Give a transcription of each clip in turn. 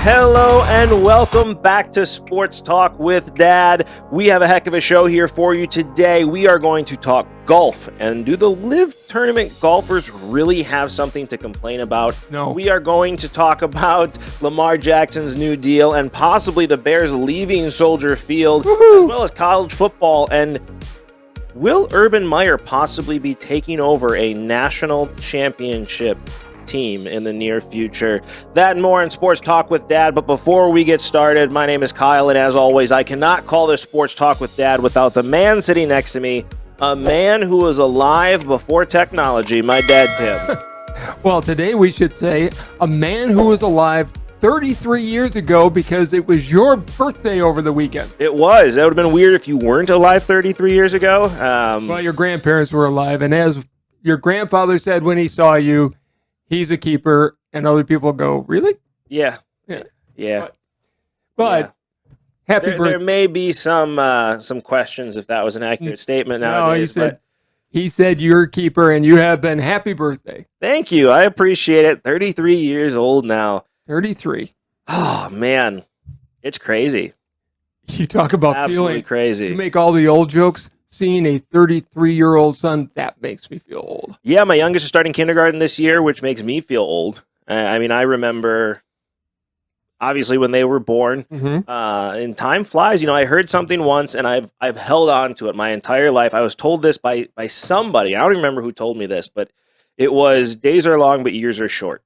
Hello and welcome back to Sports Talk with Dad. We have a heck of a show here for you today. We are going to talk golf. And do the Live Tournament golfers really have something to complain about? No. We are going to talk about Lamar Jackson's new deal and possibly the Bears leaving Soldier Field, as well as college football. And will Urban Meyer possibly be taking over a national championship team in the near future? That and more in Sports Talk with Dad. But before we get started, my name is Kyle, and as always, I cannot call this Sports Talk with Dad without the man sitting next to me, a man who was alive before technology, my dad, Tim. Well, today we should say a man who was alive 33 years ago because it was your birthday over the weekend. It was. That would have been weird if you weren't alive 33 years ago. Well, your grandparents were alive, and as your grandfather said when he saw you, he's a keeper, and other people go, really? Yeah. Yeah. Yeah. Happy birthday. There may be some questions if that was an accurate statement nowadays. No, he said you're a keeper, and you have been. Happy birthday. Thank you. I appreciate it. 33 years old now. 33. Oh, man. It's crazy. You talk about Absolutely feeling crazy. You make all the old jokes. Seeing a 33-year-old son, that makes me feel old. Yeah, my youngest is starting kindergarten this year, which makes me feel old. I mean, I remember, obviously, when they were born. And time flies. You know, I heard something once, and I've held on to it my entire life. I was told this by somebody. I don't remember who told me this, but it was, days are long, but years are short.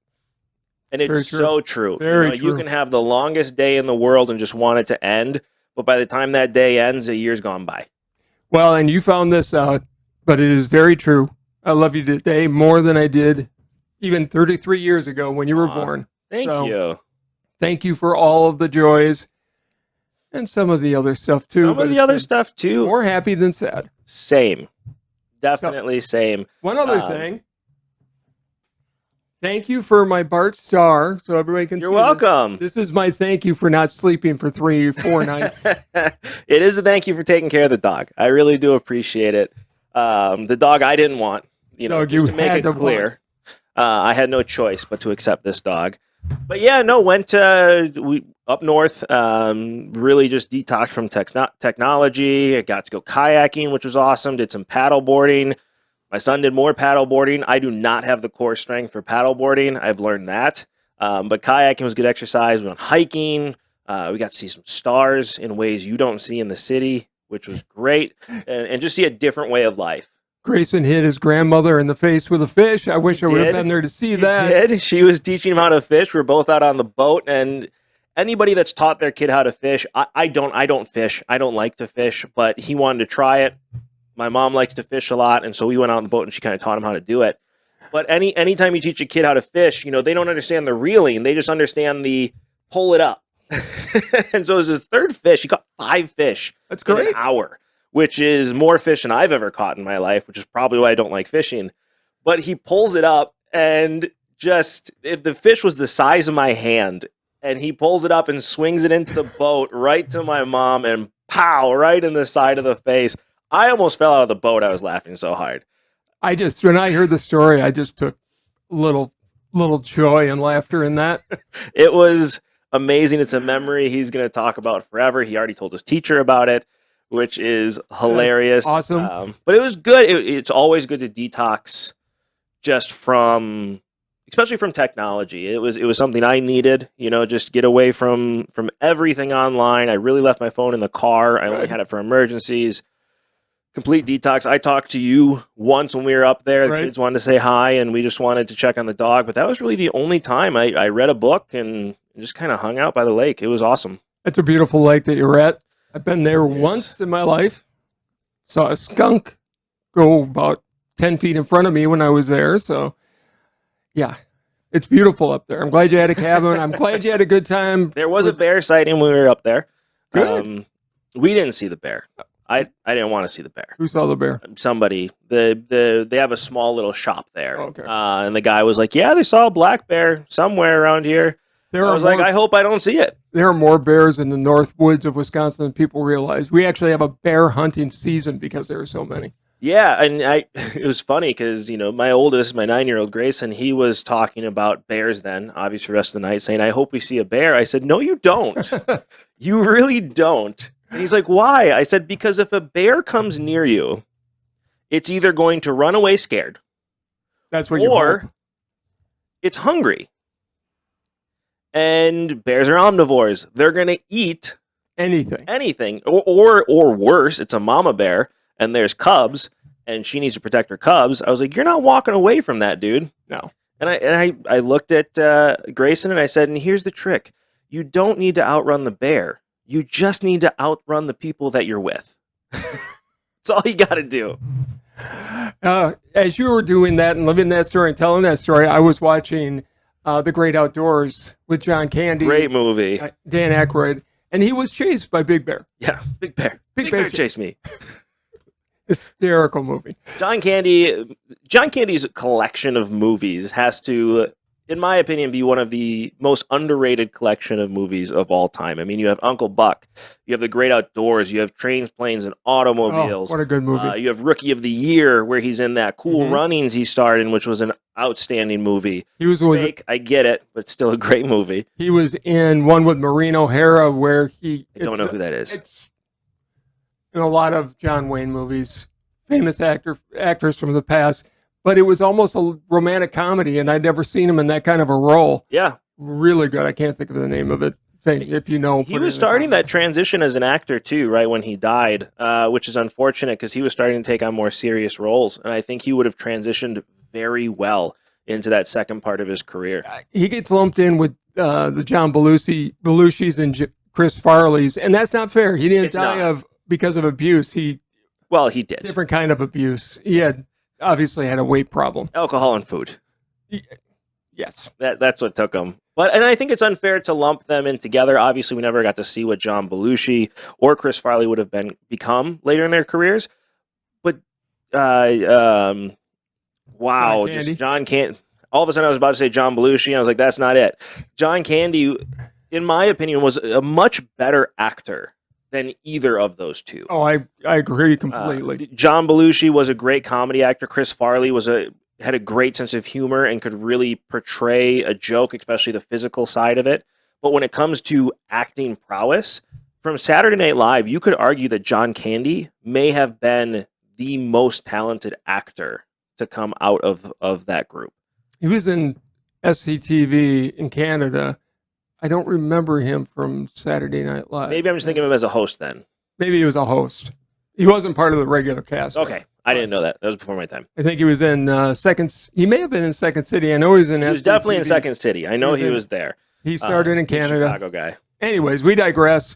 And it's so true. Very true. You can have the longest day in the world and just want it to end, but by the time that day ends, a year's gone by. Well, and you found this out, but it is very true. I love you today more than I did even 33 years ago when you were born. Thank you. Thank you for all of the joys and some of the other stuff, too. Some of the other stuff, too. More happy than sad. Same. Definitely same. One other thing. Thank you for my Bart star, so everybody can see. You're welcome. This is my thank you for not sleeping for 3 or 4 nights. It is a thank you for taking care of the dog. I really do appreciate it. The dog I didn't want, just to make it clear. I had no choice but to accept this dog. But yeah, no, went up north, really just detoxed from technology. I got to go kayaking, which was awesome. Did some paddle boarding. My son did more paddle boarding. I do not have the core strength for paddle boarding. I've learned that. But kayaking was good exercise. We went hiking. We got to see some stars in ways you don't see in the city, which was great. And just see a different way of life. Grayson hit his grandmother in the face with a fish. I wish I would have been there to see that. Did. She was teaching him how to fish. We're both out on the boat. And anybody that's taught their kid how to fish, I don't fish. I don't like to fish, but he wanted to try it. My mom likes to fish a lot, and so we went out on the boat, and she kind of taught him how to do it. But anytime you teach a kid how to fish, they don't understand the reeling. They just understand the pull it up. And so it was his third fish. He caught 5 fish That's great. in an hour, which is more fish than I've ever caught in my life, which is probably why I don't like fishing. But he pulls it up, and the fish was the size of my hand, and he pulls it up and swings it into the boat right to my mom, and pow, right in the side of the face. I almost fell out of the boat. I was laughing so hard. When I heard the story, I just took little joy and laughter in that. It was amazing. It's a memory he's going to talk about forever. He already told his teacher about it, which is hilarious. That's awesome. But it was good. It's always good to detox just especially from technology. It was something I needed, just get away from everything online. I really left my phone in the car. I only had it for emergencies. Complete detox. I talked to you once when we were up there. The kids wanted to say hi, and we just wanted to check on the dog. But that was really the only time I read a book and just kind of hung out by the lake. It was awesome. It's a beautiful lake that you're at. I've been there once in my life. Saw a skunk go about 10 feet in front of me when I was there. So, yeah, it's beautiful up there. I'm glad you had a cabin. I'm glad you had a good time. There was a bear sighting when we were up there. Good. We didn't see the bear. I didn't want to see the bear. Who saw the bear? Somebody. They have a small little shop there. Okay. And the guy was like, yeah, they saw a black bear somewhere around here. I was like, I hope I don't see it. There are more bears in the north woods of Wisconsin than people realize. We actually have a bear hunting season because there are so many. Yeah, and it was funny because, my oldest, my 9-year-old Grayson, he was talking about bears then, obviously for the rest of the night, saying, I hope we see a bear. I said, no, you don't. You really don't. And he's like, why? I said, because if a bear comes near you, it's either going to run away scared. That's what you hope. It's hungry. And bears are omnivores. They're going to eat anything. Or worse, it's a mama bear and there's cubs and she needs to protect her cubs. I was like, you're not walking away from that, dude. No. And I looked at Grayson and I said, and here's the trick. You don't need to outrun the bear. You just need to outrun the people that you're with. That's all you got to do. As you were doing that and living that story and telling that story, I was watching The Great Outdoors with John Candy. Great movie. Dan Aykroyd. And he was chased by Big Bear. Yeah, Big Bear. Big Bear chased me. Hysterical movie. John Candy's collection of movies has to, in my opinion, be one of the most underrated collection of movies of all time. I mean, you have Uncle Buck, you have The Great Outdoors, you have Trains, Planes, and Automobiles. Oh, what a good movie. You have Rookie of the Year, where he's in that Cool Runnings he starred in, which was an outstanding movie. He was fake, I get it, but still a great movie. He was in one with Maureen O'Hara where I don't know who that is. It's in a lot of John Wayne movies, famous actors from the past. But it was almost a romantic comedy, and I'd never seen him in that kind of a role. Yeah. Really good. I can't think of the name of it. If you know. He was starting that transition as an actor, too, right when he died, which is unfortunate because he was starting to take on more serious roles. And I think he would have transitioned very well into that second part of his career. He gets lumped in with the John Belushi's and Chris Farley's, and that's not fair. He didn't die because of abuse. He did. Different kind of abuse. He obviously had a weight problem. Alcohol and food. Yes. That's what took him. And I think it's unfair to lump them in together. Obviously, we never got to see what John Belushi or Chris Farley would have become later in their careers. But, wow, just John Candy. All of a sudden, I was about to say John Belushi, and I was like, that's not it. John Candy, in my opinion, was a much better actor than either of those two. Oh, I agree completely. John Belushi was a great comedy actor. Chris Farley had a great sense of humor and could really portray a joke, especially the physical side of it. But when it comes to acting prowess, from Saturday Night Live, you could argue that John Candy may have been the most talented actor to come out of that group. He was in SCTV in Canada. I don't remember him from Saturday Night Live. Maybe I'm just thinking of him as a host then. Maybe he was a host. He wasn't part of the regular cast. Okay. I didn't know that. That was before my time. I think he was in He may have been in Second City. I know he was in SCTV. He was definitely in Second City. I know he was there. He started in Canada. Chicago guy. Anyways, we digress.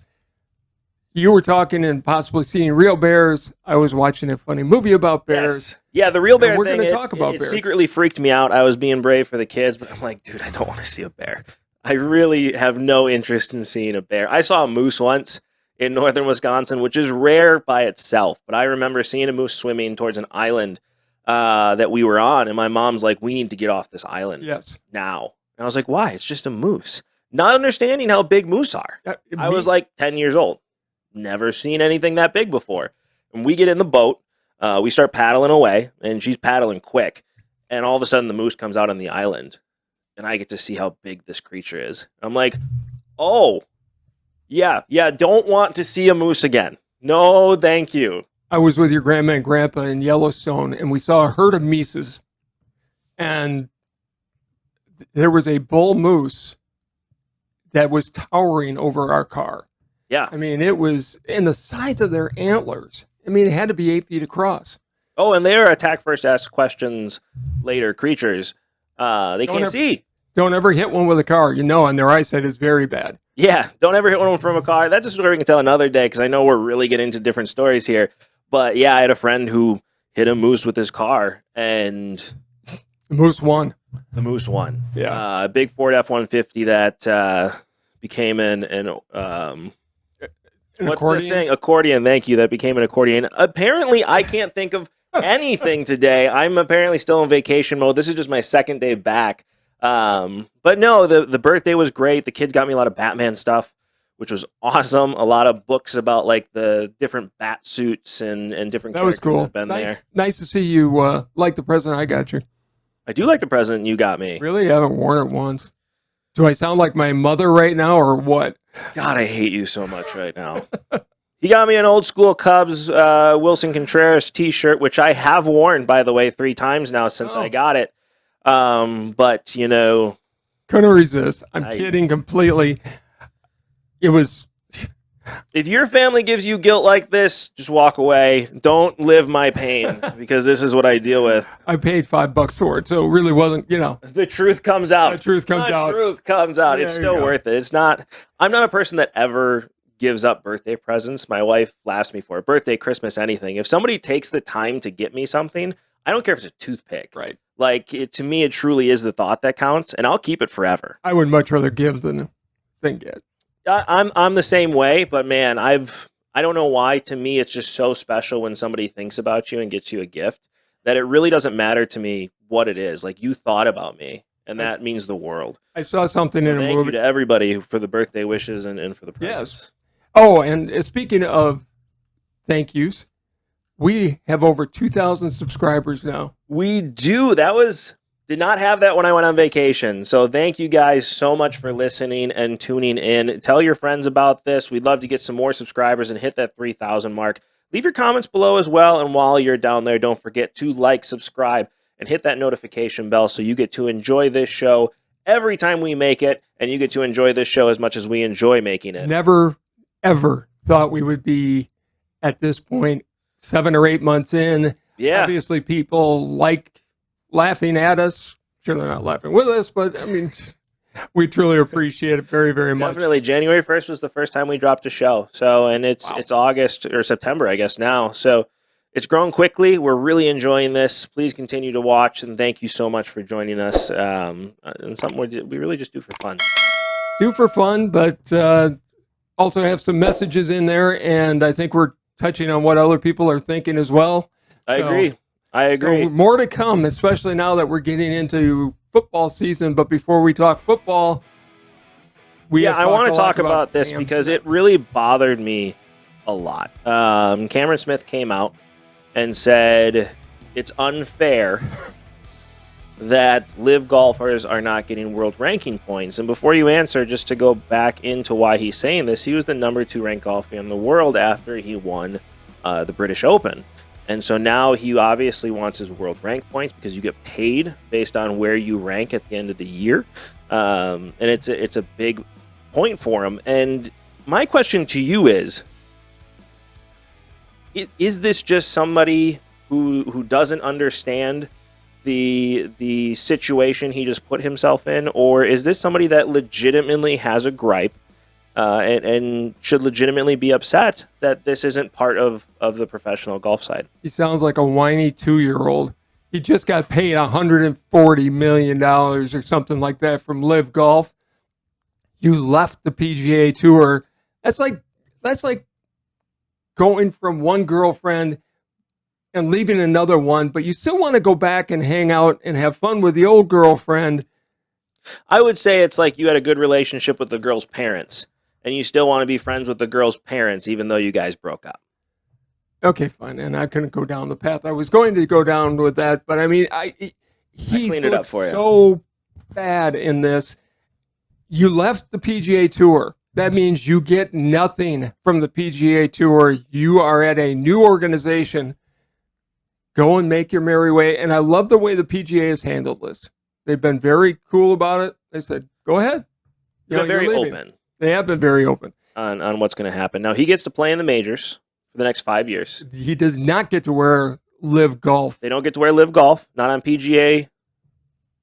You were talking and possibly seeing real bears. I was watching a funny movie about bears. Yes. Yeah, the real bear thing. We're going to talk about bears. It secretly freaked me out. I was being brave for the kids, but I'm like, dude, I don't want to see a bear. I really have no interest in seeing a bear. I saw a moose once in northern Wisconsin, which is rare by itself, but I remember seeing a moose swimming towards an island that we were on, and my mom's like, we need to get off this island now. And I was like, why? It's just a moose. Not understanding how big moose are. I was like 10 years old. Never seen anything that big before. And we get in the boat. We start paddling away, and she's paddling quick. And all of a sudden, the moose comes out on the island. And I get to see how big this creature is. I'm like, oh, yeah, don't want to see a moose again. No, thank you. I was with your grandma and grandpa in Yellowstone, and we saw a herd of meeses. And there was a bull moose that was towering over our car. Yeah. I mean, it was in the size of their antlers. I mean, it had to be 8 feet across. Oh, and they're attack first, ask questions later creatures. They can't see. Don't ever hit one with a car, and their eyesight is very bad. Yeah, don't ever hit one from a car. That's a story we can tell another day because I know we're really getting into different stories here. But yeah, I had a friend who hit a moose with his car, and the moose won. Yeah, a big Ford F-150 that became an what's accordion? The thing? Accordion, thank you. That became an accordion. Apparently, I can't think of anything today. I'm apparently still in vacation mode. This is just my second day back. But no, the birthday was great. The kids got me a lot of Batman stuff, which was awesome. A lot of books about like the different bat suits and different That was characters cool. that have been there. Nice to see you like the present I got you. I do like the present you got me. Really? I haven't worn it once. Do I sound like my mother right now or what? God, I hate you so much right now. He got me an old school Cubs Wilson Contreras t-shirt, which I have worn, by the way, 3 times now since I got it. But, you know. Couldn't resist. I'm kidding completely. It was. If your family gives you guilt like this, just walk away. Don't live my pain, because this is what I deal with. I paid $5 for it, so it really wasn't, you know. The truth comes out. The truth comes out. The truth comes out. It's still worth it. It's not. I'm not a person that ever gives up birthday presents. My wife laughs me for it. Birthday, Christmas, anything. If somebody takes the time to get me something, I don't care if it's a toothpick. Right. Like, to me, it truly is the thought that counts, and I'll keep it forever. I would much rather give than get. I'm the same way, but man, I don't know why. To me, it's just so special when somebody thinks about you and gets you a gift that it really doesn't matter to me what it is. Like, you thought about me, and that means the world. I saw something in a movie. Thank you to everybody for the birthday wishes and for the presents. Yes. Oh, and speaking of thank yous, we have over 2,000 subscribers now. We do. Did not have that when I went on vacation. So thank you guys so much for listening and tuning in. Tell your friends about this. We'd love to get some more subscribers and hit that 3,000 mark. Leave your comments below as well. And while you're down there, don't forget to like, subscribe, and hit that notification bell so you get to enjoy this show every time we make it. And you get to enjoy this show as much as we enjoy making it. Never, ever thought we would be at this point 7 or 8 months in. Yeah. Obviously, people like laughing at us. Sure, they're not laughing with us, but I mean, we truly appreciate it very, very much. Definitely. January 1st was the first time we dropped a show. So, and it's August or September, I guess now. So it's grown quickly. We're really enjoying this. Please continue to watch, and thank you so much for joining us. And something we really just do for fun. Do for fun, but also have some messages in there, and I think we're touching on what other people are thinking as well. I agree. So more to come, especially now that we're getting into football season. But before we talk football, I want to talk about this because it really bothered me a lot. Camron Smith came out and said it's unfair that live golfers are not getting world ranking points. And before you answer, just to go back into why he's saying this, he was the number 2 ranked golfer in the world after he won the British Open. And so now he obviously wants his world rank points because you get paid based on where you rank at the end of the year. And it's a big point for him. And my question to you is this just somebody who doesn't understand the situation he just put himself in, or is this somebody that legitimately has a gripe and should legitimately be upset that this isn't part of the professional golf side? He sounds like a whiny 2-year-old. He just got paid $140 million or something like that from Live Golf. You left the PGA Tour. That's like going from one girlfriend and leaving another one, but you still want to go back and hang out and have fun with the old girlfriend. I would say it's like you had a good relationship with the girl's parents, and you still want to be friends with the girl's parents, even though you guys broke up. Okay, fine. And I couldn't go down the path I was going to go down with that, but I mean, he cleaned it up for you. So bad in this. You left the PGA Tour. That means you get nothing from the PGA Tour. You are at a new organization. Go and make your merry way. And I love the way the PGA has handled this. They've been very cool about it. They said, go ahead. They've been very open. They have been very open. On what's going to happen. Now, he gets to play in the majors for the next 5 years. He does not get to wear Live Golf. They don't get to wear Live Golf, not on PGA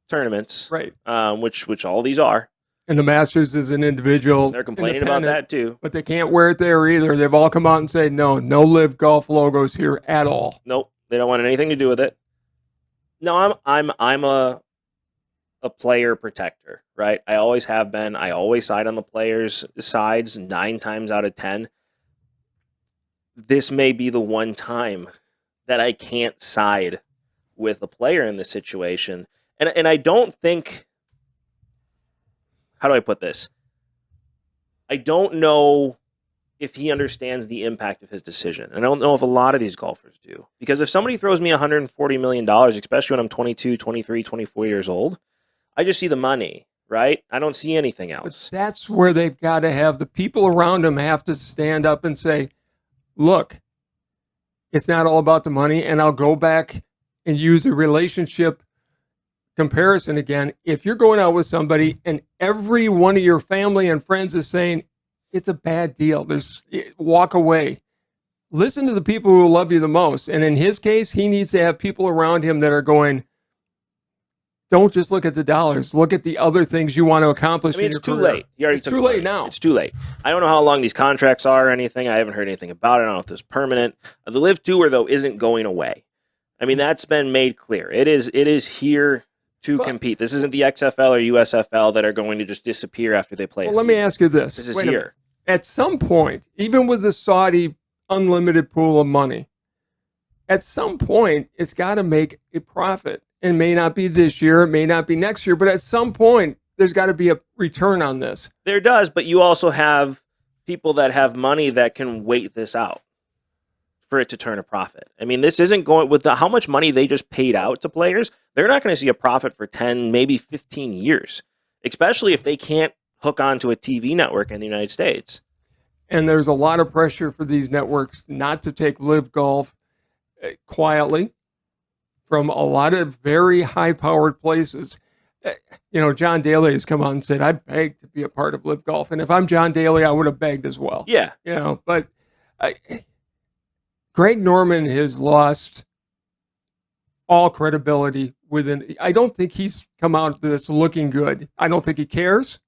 tournaments. Right. Which all these are. And the Masters is an individual. They're complaining about that too. But they can't wear it there either. They've all come out and said, no Live Golf logos here at all. Nope. They don't want anything to do with it. No, I'm a player protector, right? I always have been. I always side on the players' sides 9 times out of 10. This may be the one time that I can't side with a player in this situation. And I don't think, how do I put this? I don't know if he understands the impact of his decision. And I don't know if a lot of these golfers do. Because if somebody throws me $140 million, especially when I'm 22, 23, 24 years old, I just see the money, right? I don't see anything else. But that's where they've got to have the people around them have to stand up and say, look, it's not all about the money. And I'll go back and use a relationship comparison again. If you're going out with somebody and every one of your family and friends is saying, it's a bad deal, walk away. Listen to the people who love you the most. And in his case, he needs to have people around him that are going, don't just look at the dollars. Look at the other things you want to accomplish. I mean, it's too late. It's too late now. It's too late. I don't know how long these contracts are or anything. I haven't heard anything about it. I don't know if this is permanent. The Live Tour, though, isn't going away. I mean, that's been made clear. It is here to compete. This isn't the XFL or USFL that are going to just disappear after they play. Well, let me ask you this. This is here. At some point, even with the Saudi unlimited pool of money, at some point, it's got to make a profit. It may not be this year, it may not be next year, but at some point, there's got to be a return on this. There does, but you also have people that have money that can wait this out for it to turn a profit. I mean, this isn't going with how much money they just paid out to players. They're not going to see a profit for 10, maybe 15 years, especially if they can't hook onto a TV network in the United States. And there's a lot of pressure for these networks not to take Live Golf quietly from a lot of very high-powered places. You know, John Daly has come out and said, I begged to be a part of Live Golf. And if I'm John Daly, I would have begged as well. Yeah. You know, but Greg Norman has lost all credibility within. I don't think he's come out this looking good. I don't think he cares.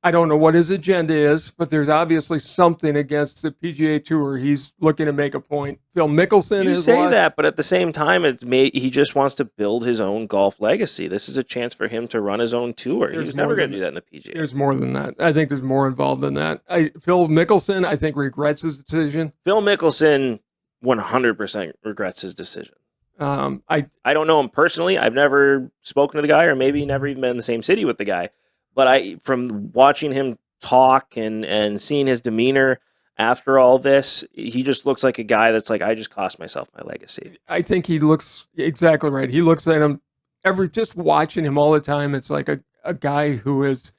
I don't know what his agenda is, but there's obviously something against the PGA Tour. He's looking to make a point. Phil Mickelson You is say lost. that, but at the same time, he just wants to build his own golf legacy. This is a chance for him to run his own tour. He was never going to do that in the PGA. There's more than that. I think there's more involved than that. Phil Mickelson, I think, regrets his decision. Phil Mickelson 100% regrets his decision. I don't know him personally. I've never spoken to the guy, or maybe never even been in the same city with the guy. But from watching him talk and seeing his demeanor after all this, he just looks like a guy that's like, I just cost myself my legacy. I think he looks exactly right. He looks at him just watching him all the time. It's like a guy who has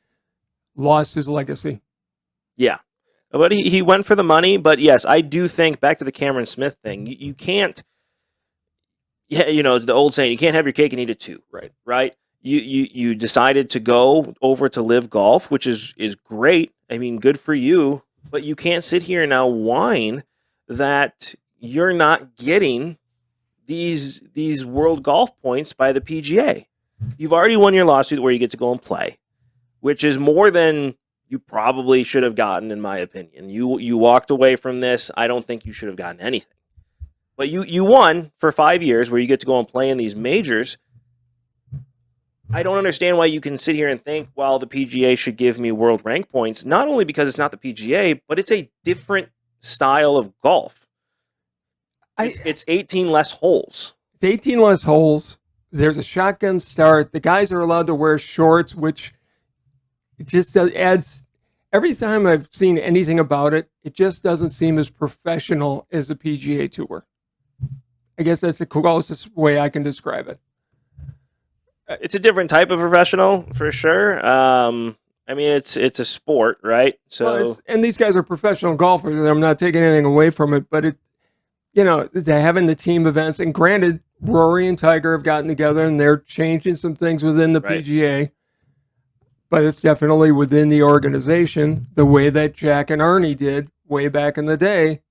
lost his legacy. Yeah. But he went for the money. But yes, I do think back to the Camron Smith thing. You can't, you know, the old saying, you can't have your cake and eat it too. Right. You decided to go over to Live Golf, which is great. I mean, good for you. But you can't sit here and now whine that you're not getting these world golf points by the PGA. You've already won your lawsuit where you get to go and play, which is more than you probably should have gotten, in my opinion. You walked away from this. I don't think you should have gotten anything. But you won for 5 years where you get to go and play in these majors. I don't understand why you can sit here and think, well, the PGA should give me world rank points, not only because it's not the PGA, but it's a different style of golf. It's 18 less holes. It's 18 less holes. There's a shotgun start. The guys are allowed to wear shorts, which it just adds. Every time I've seen anything about it, it just doesn't seem as professional as the PGA Tour. I guess that's the closest way I can describe it. It's a different type of professional, for sure. I mean, it's a sport, right? So, and these guys are professional golfers. I'm not taking anything away from it, but they're having the team events. And granted, Rory and Tiger have gotten together, and they're changing some things within the PGA. But it's definitely within the organization, the way that Jack and Arnie did way back in the day.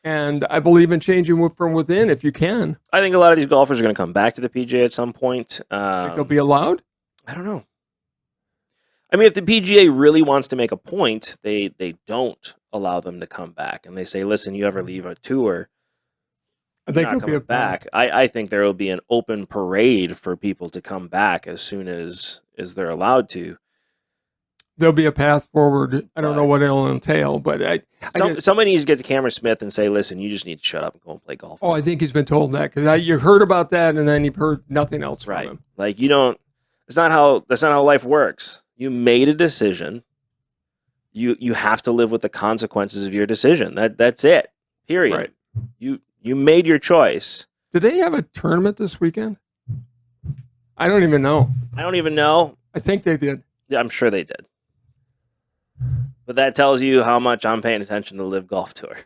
And I believe in changing from within if you can. I think a lot of these golfers are going to come back to the PGA at some point. Think they'll be allowed? I don't know. I mean, if the PGA really wants to make a point, they don't allow them to come back. And they say, listen, you ever leave a tour, I think not coming back. I think there will be an open parade for people to come back as soon as they're allowed to. There'll be a path forward. I don't know what it'll entail, but somebody needs to get to Camron Smith and say, listen, you just need to shut up and go and play golf. Oh, I think he's been told that, because you heard about that and then you've heard nothing else from him. Like, that's not how life works. You made a decision. you have to live with the consequences of your decision. That's it. Period. Right. You made your choice. Did they have a tournament this weekend? I don't even know. I don't even know. I think they did. Yeah, I'm sure they did. But that tells you how much I'm paying attention to the Live Golf Tour.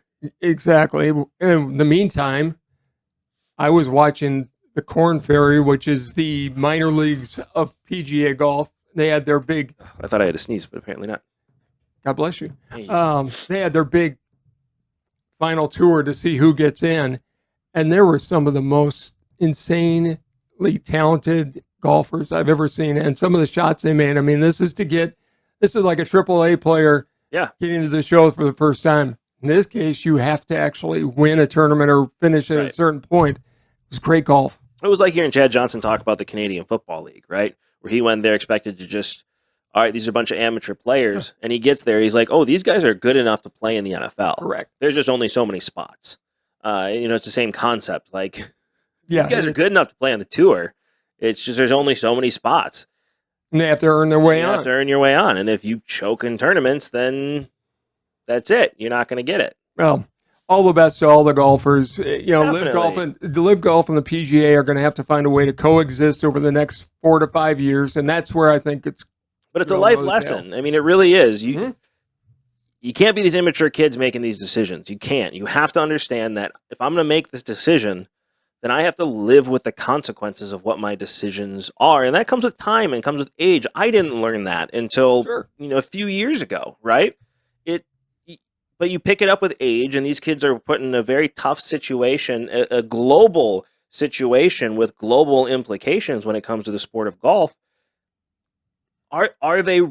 Exactly. In the meantime, I was watching the Corn Ferry, which is the minor leagues of PGA golf. They had their big... I thought I had a sneeze, but apparently not. God bless you. Hey. They had their big final tour to see who gets in. And there were some of the most insanely talented golfers I've ever seen. And some of the shots they made, I mean, this is like a AAA player getting to the show for the first time. In this case, you have to actually win a tournament or finish at a certain point. It was great golf. It was like hearing Chad Johnson talk about the Canadian Football League, right? Where he went there expected to just, all right, these are a bunch of amateur players. And he gets there, he's like, oh, these guys are good enough to play in the NFL. Correct. There's just only so many spots. It's the same concept. Like, these guys are good enough to play on the tour. It's just there's only so many spots. And they have to earn their way on. You have to earn your way on. And if you choke in tournaments, then that's it. You're not going to get it. Well, all the best to all the golfers. Live Golf and the PGA are going to have to find a way to coexist over the next 4 to 5 years, and that's where I think it's. But it's a life lesson. I mean, it really is. You can't be these immature kids making these decisions. You can't. You have to understand that if I'm going to make this decision, then I have to live with the consequences of what my decisions are, and that comes with time and comes with age. I didn't learn that until a few years ago, right? But you pick it up with age, and these kids are put in a very tough situation, a global situation with global implications when it comes to the sport of golf. Are they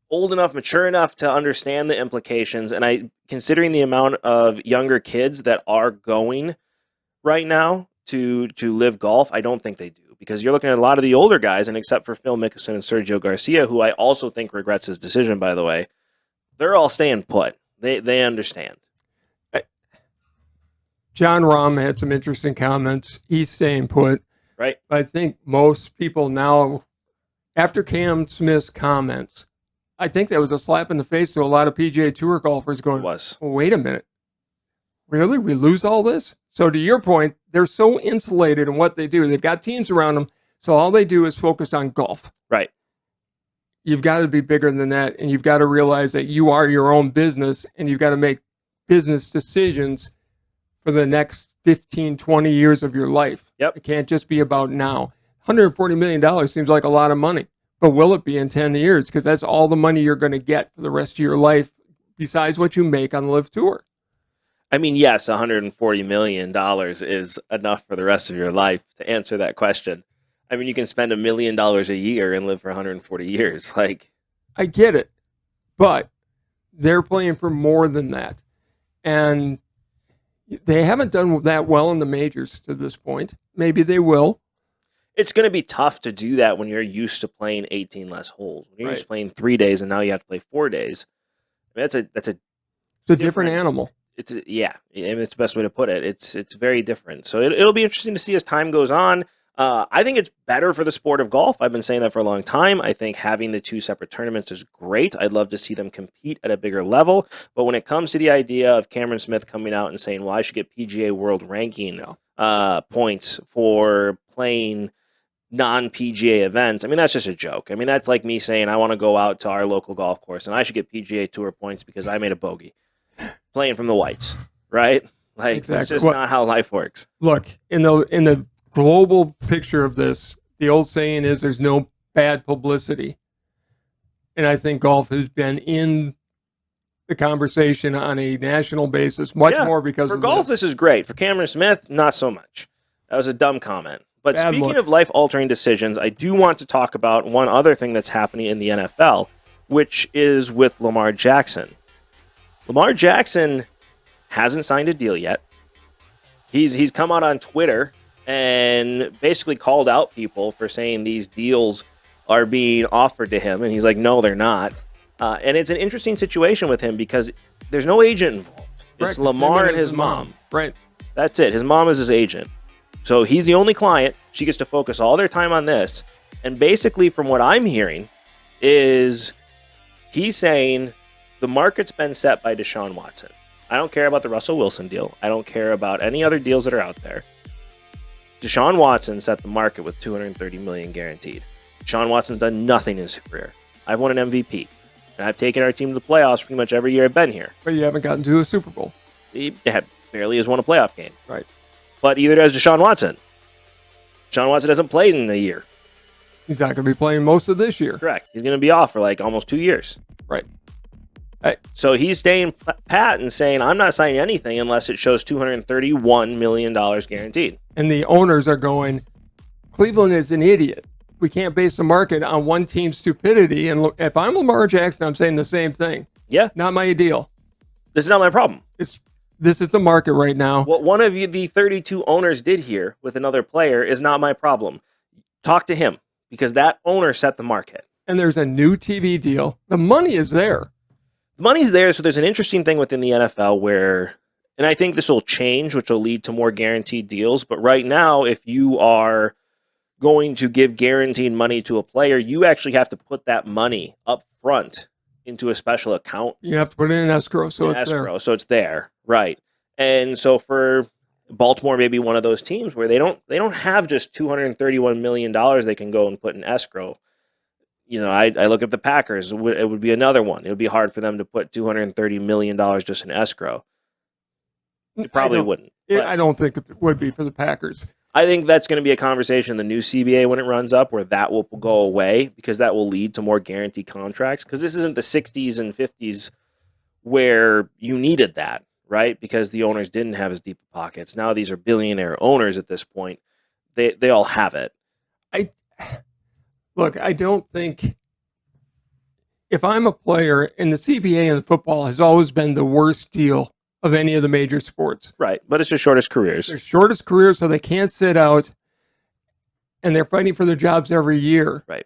old enough, mature enough to understand the implications? And considering the amount of younger kids that are going right now to live golf, I don't think they do. Because you're looking at a lot of the older guys, and except for Phil Mickelson and Sergio Garcia, who I also think regrets his decision, by the way, they're all staying put. They understand. John Rahm had some interesting comments. He's staying put. Right. But I think most people now, after Cam Smith's comments, I think that was a slap in the face to a lot of PGA Tour golfers going, it was. Well, wait a minute. Really? We lose all this? So to your point, they're so insulated in what they do. They've got teams around them, so all they do is focus on golf. Right. You've got to be bigger than that, and you've got to realize that you are your own business, and you've got to make business decisions for the next 15, 20 years of your life. Yep. It can't just be about now. $140 million seems like a lot of money, but will it be in 10 years? Because that's all the money you're going to get for the rest of your life besides what you make on the Live Tour. I mean, yes, $140 million is enough for the rest of your life to answer that question. I mean, you can spend $1 million a year and live for 140 years. Like, I get it, but they're playing for more than that. And they haven't done that well in the majors to this point. Maybe they will. It's going to be tough to do that when you're used to playing 18 less holes. When you're used to playing 3 days and now you have to play 4 days. I mean, it's a different animal. It's the best way to put it. It's very different. So it'll be interesting to see as time goes on. I think it's better for the sport of golf. I've been saying that for a long time. I think having the 2 separate tournaments is great. I'd love to see them compete at a bigger level. But when it comes to the idea of Camron Smith coming out and saying, well, I should get PGA World Ranking points for playing non-PGA events, I mean, that's just a joke. I mean, that's like me saying I want to go out to our local golf course and I should get PGA Tour points because I made a bogey playing from the whites, right? Like, exactly. It's just not how life works. Look, in the global picture of this, the old saying is there's no bad publicity. And I think golf has been in the conversation on a national basis much more because for of golf, this is great. For Camron Smith, not so much. That was a dumb comment. But Bad speaking look. of life-altering decisions, I do want to talk about one other thing that's happening in the NFL, which is with Lamar Jackson. Lamar Jackson hasn't signed a deal yet. He's come out on Twitter and basically called out people for saying these deals are being offered to him. And he's like, no, they're not. And it's an interesting situation with him because there's no agent involved. It's Lamar and his mom. Right. That's it. His mom is his agent. So he's the only client. She gets to focus all their time on this. And basically, from what I'm hearing, is he's saying, the market's been set by Deshaun Watson. I don't care about the Russell Wilson deal. I don't care about any other deals that are out there. Deshaun Watson set the market with $230 million guaranteed. Deshaun Watson's done nothing in his career. I've won an MVP, and I've taken our team to the playoffs pretty much every year I've been here. But you haven't gotten to a Super Bowl. He barely has won a playoff game. Right. But either does Deshaun Watson. Deshaun Watson hasn't played in a year. He's not going to be playing most of this year. Correct. He's going to be off for like almost 2 years. Right. So he's staying pat and saying, I'm not signing anything unless it shows $231 million guaranteed. And the owners are going, Cleveland is an idiot. We can't base the market on one team's stupidity. And look, if I'm Lamar Jackson, I'm saying the same thing. Yeah. Not my deal. This is not my problem. This is the market right now. What one of the 32 owners did here with another player is not my problem. Talk to him, because that owner set the market. And there's a new TV deal. The money is there. The money's there, so there's an interesting thing within the NFL where, and I think this will change, which will lead to more guaranteed deals. But right now, if you are going to give guaranteed money to a player, you actually have to put that money up front into a special account. You have to put it in escrow, so it's there. So it's there, right? And so for Baltimore, maybe one of those teams where they don't have just $231 million they can go and put in escrow. You know, I look at the Packers. It would be another one. It would be hard for them to put $230 million just in escrow. It probably wouldn't. I don't think it would be for the Packers. I think that's going to be a conversation in the new CBA when it runs up, where that will go away, because that will lead to more guaranteed contracts. Because this isn't the 60s and 50s where you needed that, right? Because the owners didn't have as deep pockets. Now these are billionaire owners at this point. They all have it. Look, I don't think, if I'm a player, and the CBA in football has always been the worst deal of any of the major sports. Right, but it's the shortest careers. Their shortest careers, so they can't sit out, and they're fighting for their jobs every year. Right.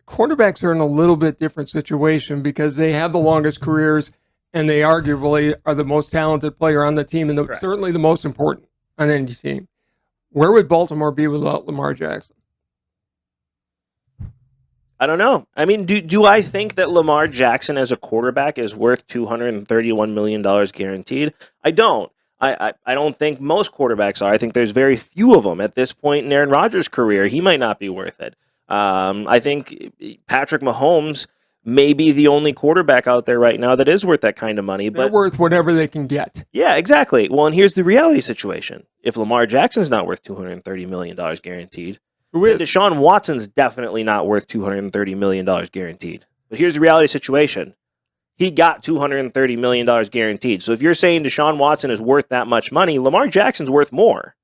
Quarterbacks are in a little bit different situation because they have the longest careers, and they arguably are the most talented player on the team, and certainly the most important on any team. Where would Baltimore be without Lamar Jackson? I don't know. I mean, do I think that Lamar Jackson as a quarterback is worth $231 million guaranteed? I don't. I don't think most quarterbacks are. I think there's very few of them at this point in Aaron Rodgers' career. He might not be worth it. I think Patrick Mahomes may be the only quarterback out there right now that is worth that kind of money. They're worth whatever they can get. Yeah, exactly. Well, and here's the reality situation. If Lamar Jackson's not worth $230 million guaranteed, who is? Deshaun Watson's definitely not worth $230 million guaranteed. But here's the reality situation. He got $230 million guaranteed. So if you're saying Deshaun Watson is worth that much money, Lamar Jackson's worth more.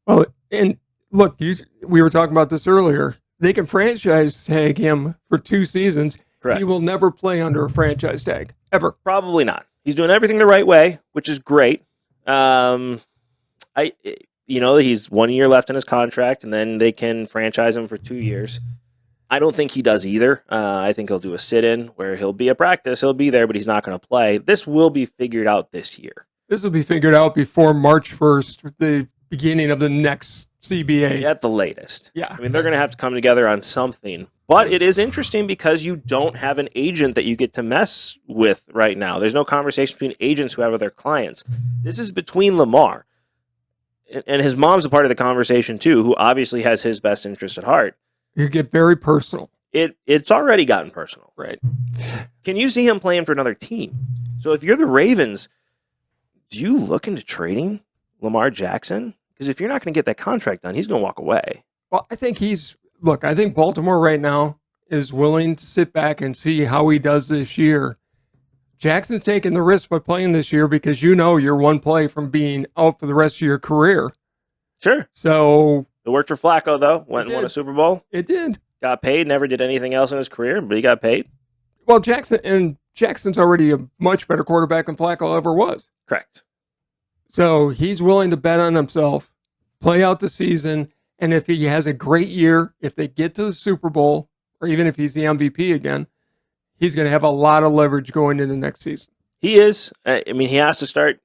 Well, and look, we were talking about this earlier. They can franchise tag him for 2 seasons. Correct. He will never play under a franchise tag, ever. Probably not. He's doing everything the right way, which is great. He's 1 year left in his contract, and then they can franchise him for 2 years. I don't think he does either. I think he'll do a sit-in where he'll be at practice. He'll be there, but he's not going to play. This will be figured out this year. This will be figured out before March 1st, the beginning of the next CBA. At the latest. Yeah. I mean, they're going to have to come together on something. But it is interesting because you don't have an agent that you get to mess with right now. There's no conversation between agents who have with their clients. This is between Lamar. And his mom's a part of the conversation, too, who obviously has his best interest at heart. You get very personal. It's already gotten personal. Right. Can you see him playing for another team? So if you're the Ravens, do you look into trading Lamar Jackson? Because if you're not going to get that contract done, he's going to walk away. Well, I think I think Baltimore right now is willing to sit back and see how he does this year. Jackson's taking the risk by playing this year because you're one play from being out for the rest of your career. Sure. So it worked for Flacco, though. Went and won a Super Bowl. It did. Got paid, never did anything else in his career, but he got paid. Well, Jackson's already a much better quarterback than Flacco ever was. Correct. So he's willing to bet on himself, play out the season, and if he has a great year, if they get to the Super Bowl, or even if he's the MVP again, he's going to have a lot of leverage going into next season. He is. I mean, he has to start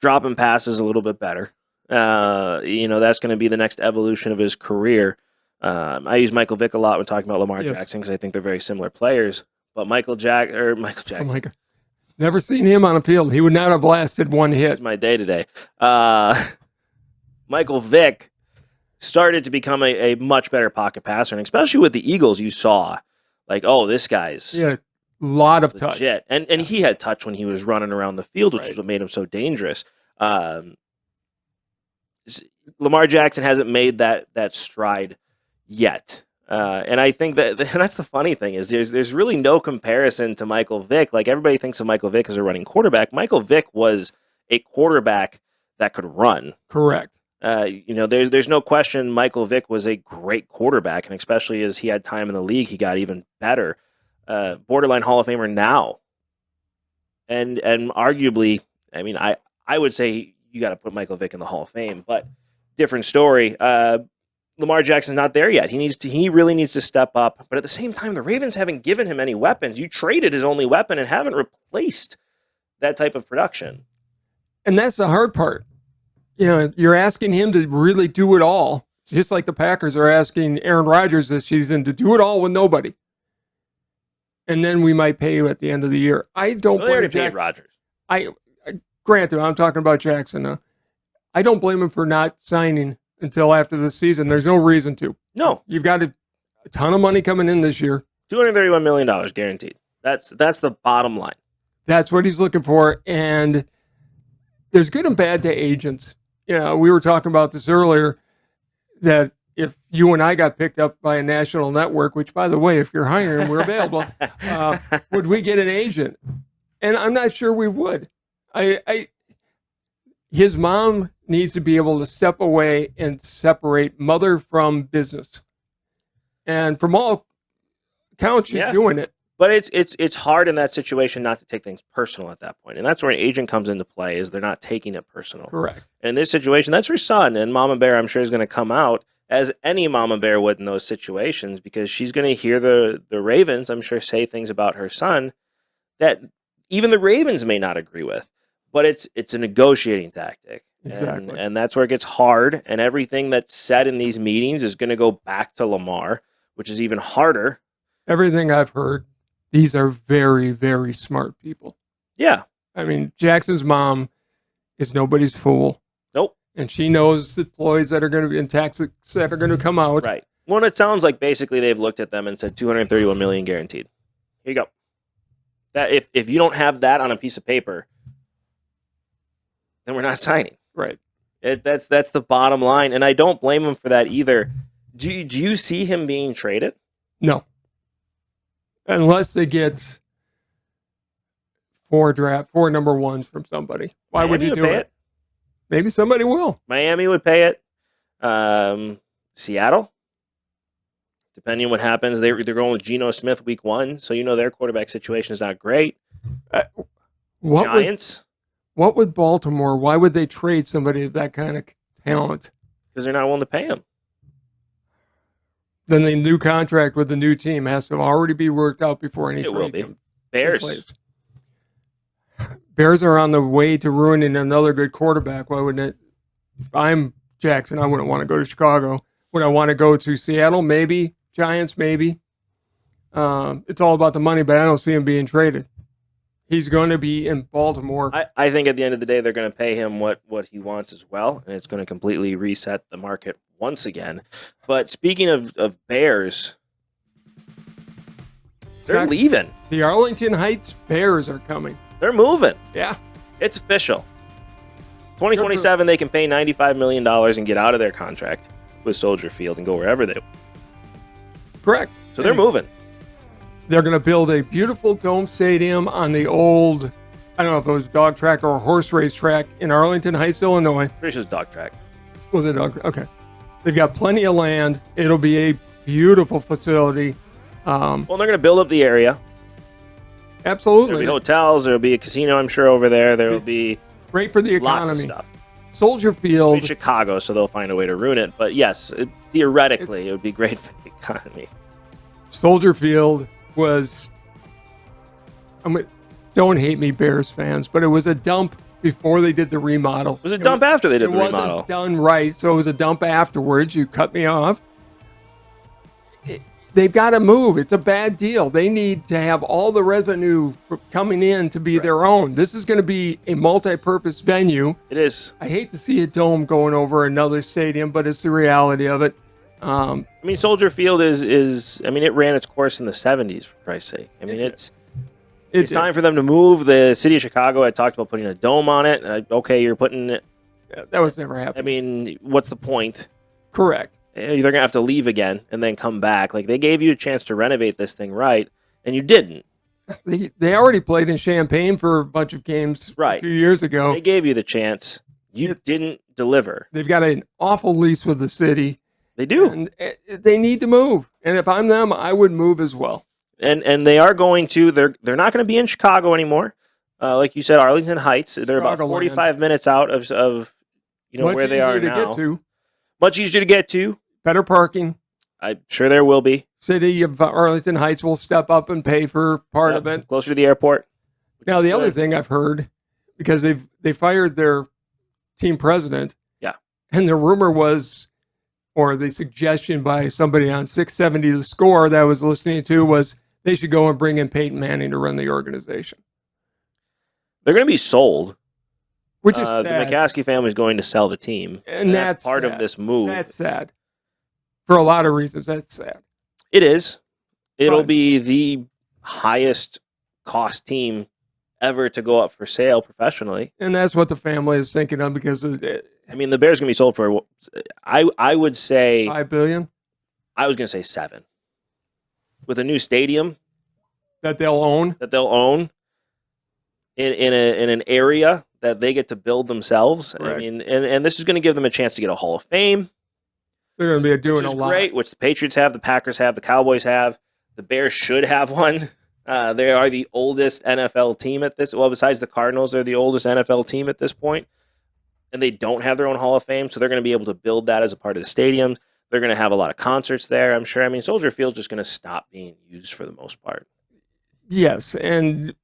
dropping passes a little bit better. That's going to be the next evolution of his career. I use Michael Vick a lot when talking about Lamar Jackson because I think they're very similar players. But Michael Jackson. Oh my God. Never seen him on a field. He would not have lasted one hit. It's my day today. Michael Vick started to become a much better pocket passer, and especially with the Eagles, you saw like, oh, this guy's a lot of legit. touch, and he had touch when he was running around the field, which is what made him so dangerous. Lamar Jackson hasn't made that stride yet. And I think that's the funny thing is there's really no comparison to Michael Vick. Like everybody thinks of Michael Vick as a running quarterback. Michael Vick was a quarterback that could run. Correct. There's no question Michael Vick was a great quarterback, and especially as he had time in the league, he got even better. Borderline Hall of Famer now. And arguably, I mean, I would say you got to put Michael Vick in the Hall of Fame, but different story. Lamar Jackson's not there yet. He really needs to step up. But at the same time, the Ravens haven't given him any weapons. You traded his only weapon and haven't replaced that type of production. And that's the hard part. You're asking him to really do it all, just like the Packers are asking Aaron Rodgers this season to do it all with nobody. And then we might pay you at the end of the year. I don't blame they already paid Rodgers. Granted, I'm talking about Jackson now. I don't blame him for not signing until after the season. There's no reason to. No. You've got a ton of money coming in this year. $231 million guaranteed. That's the bottom line. That's what he's looking for. And there's good and bad to agents. We were talking about this earlier, that if you and I got picked up by a national network, which, by the way, if you're hiring, we're available, would we get an agent? And I'm not sure we would. His mom needs to be able to step away and separate mother from business. And from all accounts, she's doing it. But it's hard in that situation not to take things personal at that point. And that's where an agent comes into play, is they're not taking it personal. Correct. And in this situation, that's her son. And Mama Bear, I'm sure, is going to come out, as any Mama Bear would in those situations, because she's going to hear the Ravens, I'm sure, say things about her son that even the Ravens may not agree with. But it's a negotiating tactic. Exactly. And that's where it gets hard. And everything that's said in these meetings is going to go back to Lamar, which is even harder. Everything I've heard, these are very, very smart people. Yeah. I mean, Jackson's mom is nobody's fool. Nope. And she knows the ploys that are going to be in tactics that are going to come out. Right. Well, it sounds like basically they've looked at them and said $231 million guaranteed. Here you go. That if you don't have that on a piece of paper, then we're not signing. Right. That's the bottom line, and I don't blame him for that either. Do you see him being traded? No. Unless they get four number ones from somebody. Why would you do it? Maybe somebody will. Miami would pay it. Seattle, depending on what happens, they're going with Geno Smith week 1, so their quarterback situation is not great. Giants. What would Baltimore? Why would they trade somebody of that kind of talent? Because they're not willing to pay him. Then the new contract with the new team has to already be worked out before any trade. It will be. Bears are on the way to ruining another good quarterback. Why wouldn't it? If I'm Jackson, I wouldn't want to go to Chicago. Would I want to go to Seattle? Maybe. Giants? Maybe. It's all about the money, but I don't see him being traded. He's going to be in Baltimore. I think at the end of the day, they're going to pay him what he wants as well, and it's going to completely reset the market once again. But speaking of Bears, they're leaving. The Arlington Heights Bears are coming. They're moving. Yeah. It's official. 2027, they can pay $95 million and get out of their contract with Soldier Field and go wherever they want. Correct. So they're moving. They're going to build a beautiful dome stadium on the old, I don't know if it was dog track or a horse race track in Arlington Heights, Illinois. Pretty sure it's dog track. Was it dog? Okay. They've got plenty of land. It'll be a beautiful facility. Well, they're going to build up the area. Absolutely. There'll be hotels. There'll be a casino, I'm sure, over there. There will be great for the economy. Lots of stuff. Soldier Field. It's Chicago, so they'll find a way to ruin it. But yes, theoretically, it would be great for the economy. Soldier Field was, don't hate me, Bears fans, but it was a dump before they did the remodel. It was a dump after they did the remodel. It wasn't done right, so it was a dump afterwards. You cut me off. they've got to move. It's a bad deal. They need to have all the revenue coming in to be their own. This is going to be a multi-purpose venue. It is. I hate to see a dome going over another stadium, but it's the reality of it. I mean, Soldier Field is. I mean, it ran its course in the 70s, for Christ's sake. I mean, it's time for them to move. The city of Chicago had talked about putting a dome on it. Okay, you're putting it. That was never happening. I mean, what's the point? Correct. They're going to have to leave again and then come back. Like, they gave you a chance to renovate this thing right, and you didn't. They already played in Champaign for a bunch of games a few years ago. They gave you the chance. You didn't deliver. They've got an awful lease with the city. They do. And they need to move. And if I'm them, I would move as well. And they are going to. They're not going to be in Chicago anymore. Like you said, Arlington Heights. They're about 45 minutes out of where they are now. Get to. Much easier to get to. Better parking. I'm sure there will be. City of Arlington Heights will step up and pay for part of it. Closer to the airport. Now, the other thing I've heard, because they fired their team president. Yeah. And the rumor was, or the suggestion by somebody on 670 The Score that I was listening to was they should go and bring in Peyton Manning to run the organization. They're going to be sold. Which is sad. The McCaskey family is going to sell the team. And that's part of this move. That's sad. For a lot of reasons, that's sad. It is. It'll be the highest cost team ever to go up for sale professionally. And that's what the family is thinking of because of it. I mean, the Bears going to be sold for, I would say... $5 billion? I was going to say 7. With a new stadium. That they'll own? In an area that they get to build themselves. Right. I mean, and this is going to give them a chance to get a Hall of Fame. They're going to be doing a lot. Great, which the Patriots have, the Packers have, the Cowboys have. The Bears should have one. They are the oldest NFL team at this. Well, besides the Cardinals, they're the oldest NFL team at this point. And they don't have their own Hall of Fame, so they're going to be able to build that as a part of the stadium. They're going to have a lot of concerts there, I'm sure. I mean, Soldier Field's just going to stop being used for the most part. Yes, and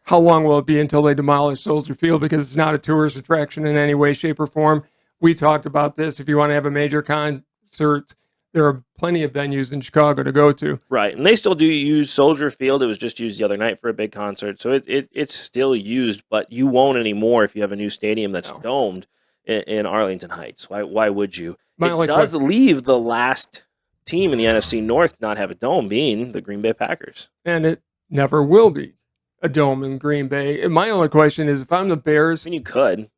how long will it be until they demolish Soldier Field? Because it's not a tourist attraction in any way, shape, or form. We talked about this. If you want to have a major concert, there are plenty of venues in Chicago to go to. Right, and they still do use Soldier Field. It was just used the other night for a big concert. So it's still used, but you won't anymore if you have a new stadium that's domed in Arlington Heights. Why would you? It does leave the last team in the NFC North not have a dome, being the Green Bay Packers. And it never will be a dome in Green Bay. And my only question is, if I'm the Bears... I mean, you could.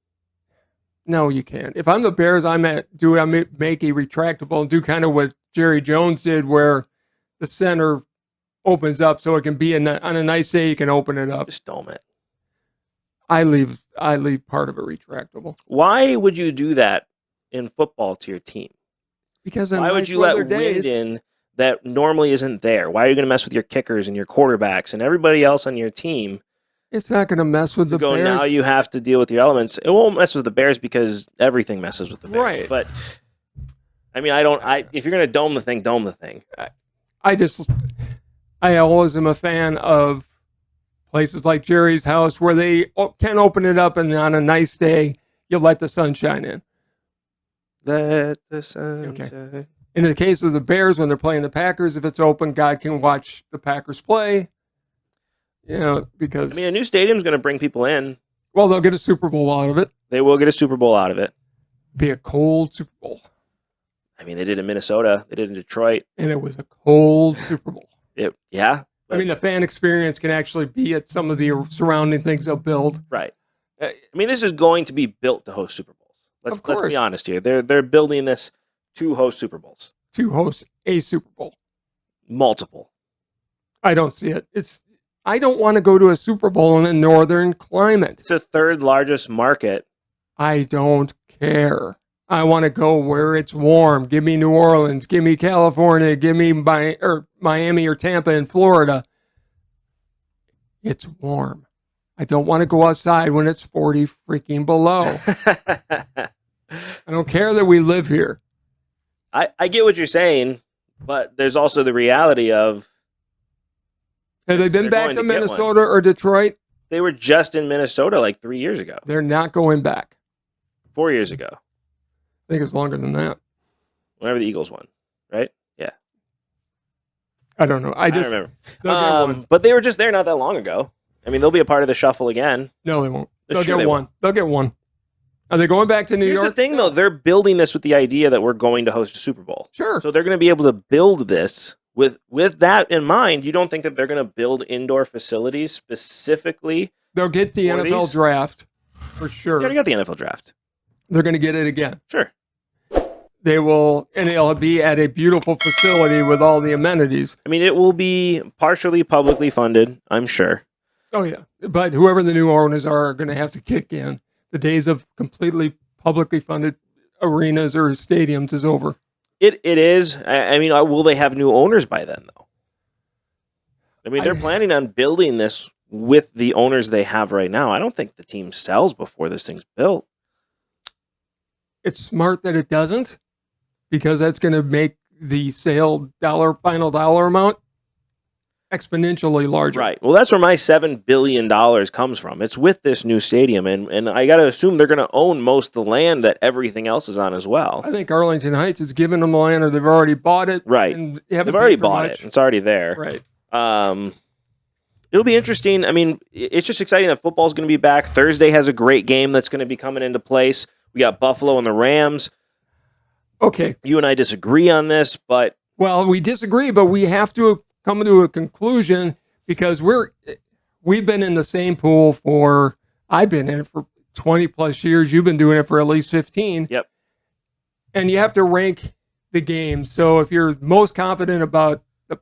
No, you can't. If I'm the Bears, I make a retractable and do kind of what Jerry Jones did, where the center opens up so it can be on a nice day, you can open it up. Just dome it. I leave part of it retractable. Why would you do that in football to your team? Because why would you let wind in that normally isn't there? Why are you going to mess with your kickers and your quarterbacks and everybody else on your team? It's not going to mess with the Bears. Now you have to deal with your elements. It won't mess with the Bears because everything messes with the Bears. Right. But I mean, if you're going to dome the thing, dome the thing. I always am a fan of places like Jerry's house where they can open it up and on a nice day, you let the sun shine in. Let the sun shine. In the case of the Bears, when they're playing the Packers, if it's open, God can watch the Packers play. Because... I mean, a new stadium's going to bring people in. Well, they'll get a Super Bowl out of it. They will get a Super Bowl out of it. Be a cold Super Bowl. I mean, they did in Minnesota. They did in Detroit. And it was a cold Super Bowl. Yeah. I mean, the fan experience can actually be at some of the surrounding things they'll build. Right. I mean, this is going to be built to host Super Bowls. Let's be honest here. They're building this to host Super Bowls. To host a Super Bowl. Multiple. I don't see it. I don't want to go to a Super Bowl in a northern climate. It's the third largest market. I don't care. I want to go where it's warm. Give me New Orleans. Give me California. Give me Miami or Tampa in Florida. It's warm. I don't want to go outside when it's 40 freaking below. I don't care that we live here. I get what you're saying, but there's also the reality of... Have they been back to Minnesota or Detroit? They were just in Minnesota like 3 years ago. They're not going back. 4 years ago. I think it's longer than that. Whenever the Eagles won, right? Yeah. I don't know. I just remember. But they were just there not that long ago. I mean, they'll be a part of the shuffle again. No, they won't. They'll get one. They'll get one. Are they going back to New York? Here's the thing, though. They're building this with the idea that we're going to host a Super Bowl. Sure. So they're going to be able to build this with that in mind. You don't think that they're going to build indoor facilities specifically? They'll get the NFL draft for sure. They already got the NFL draft. They're going to get it again. Sure. They will, and it'll be at a beautiful facility with all the amenities. I mean, it will be partially publicly funded, I'm sure. Oh, yeah. But whoever the new owners are going to have to kick in. The days of completely publicly funded arenas or stadiums is over. It is. I mean, will they have new owners by then, though? I mean, they're planning on building this with the owners they have right now. I don't think the team sells before this thing's built. It's smart that it doesn't, because that's going to make the final dollar amount exponentially larger. Right. Well, that's where my $7 billion comes from. It's with this new stadium, and I got to assume they're going to own most of the land that everything else is on as well. I think Arlington Heights is giving them the land, or they've already bought it. Right. And they've already bought it. It's already there. Right. It'll be interesting. I mean, it's just exciting that football's going to be back. Thursday has a great game that's going to be coming into place. We got Buffalo and the Rams. Okay. You and I disagree on this, but... Well, we disagree, but we have to come to a conclusion, because we've been in the same pool I've been in it for 20 plus years. You've been doing it for at least 15. Yep. And you have to rank the games. So if you're most confident about the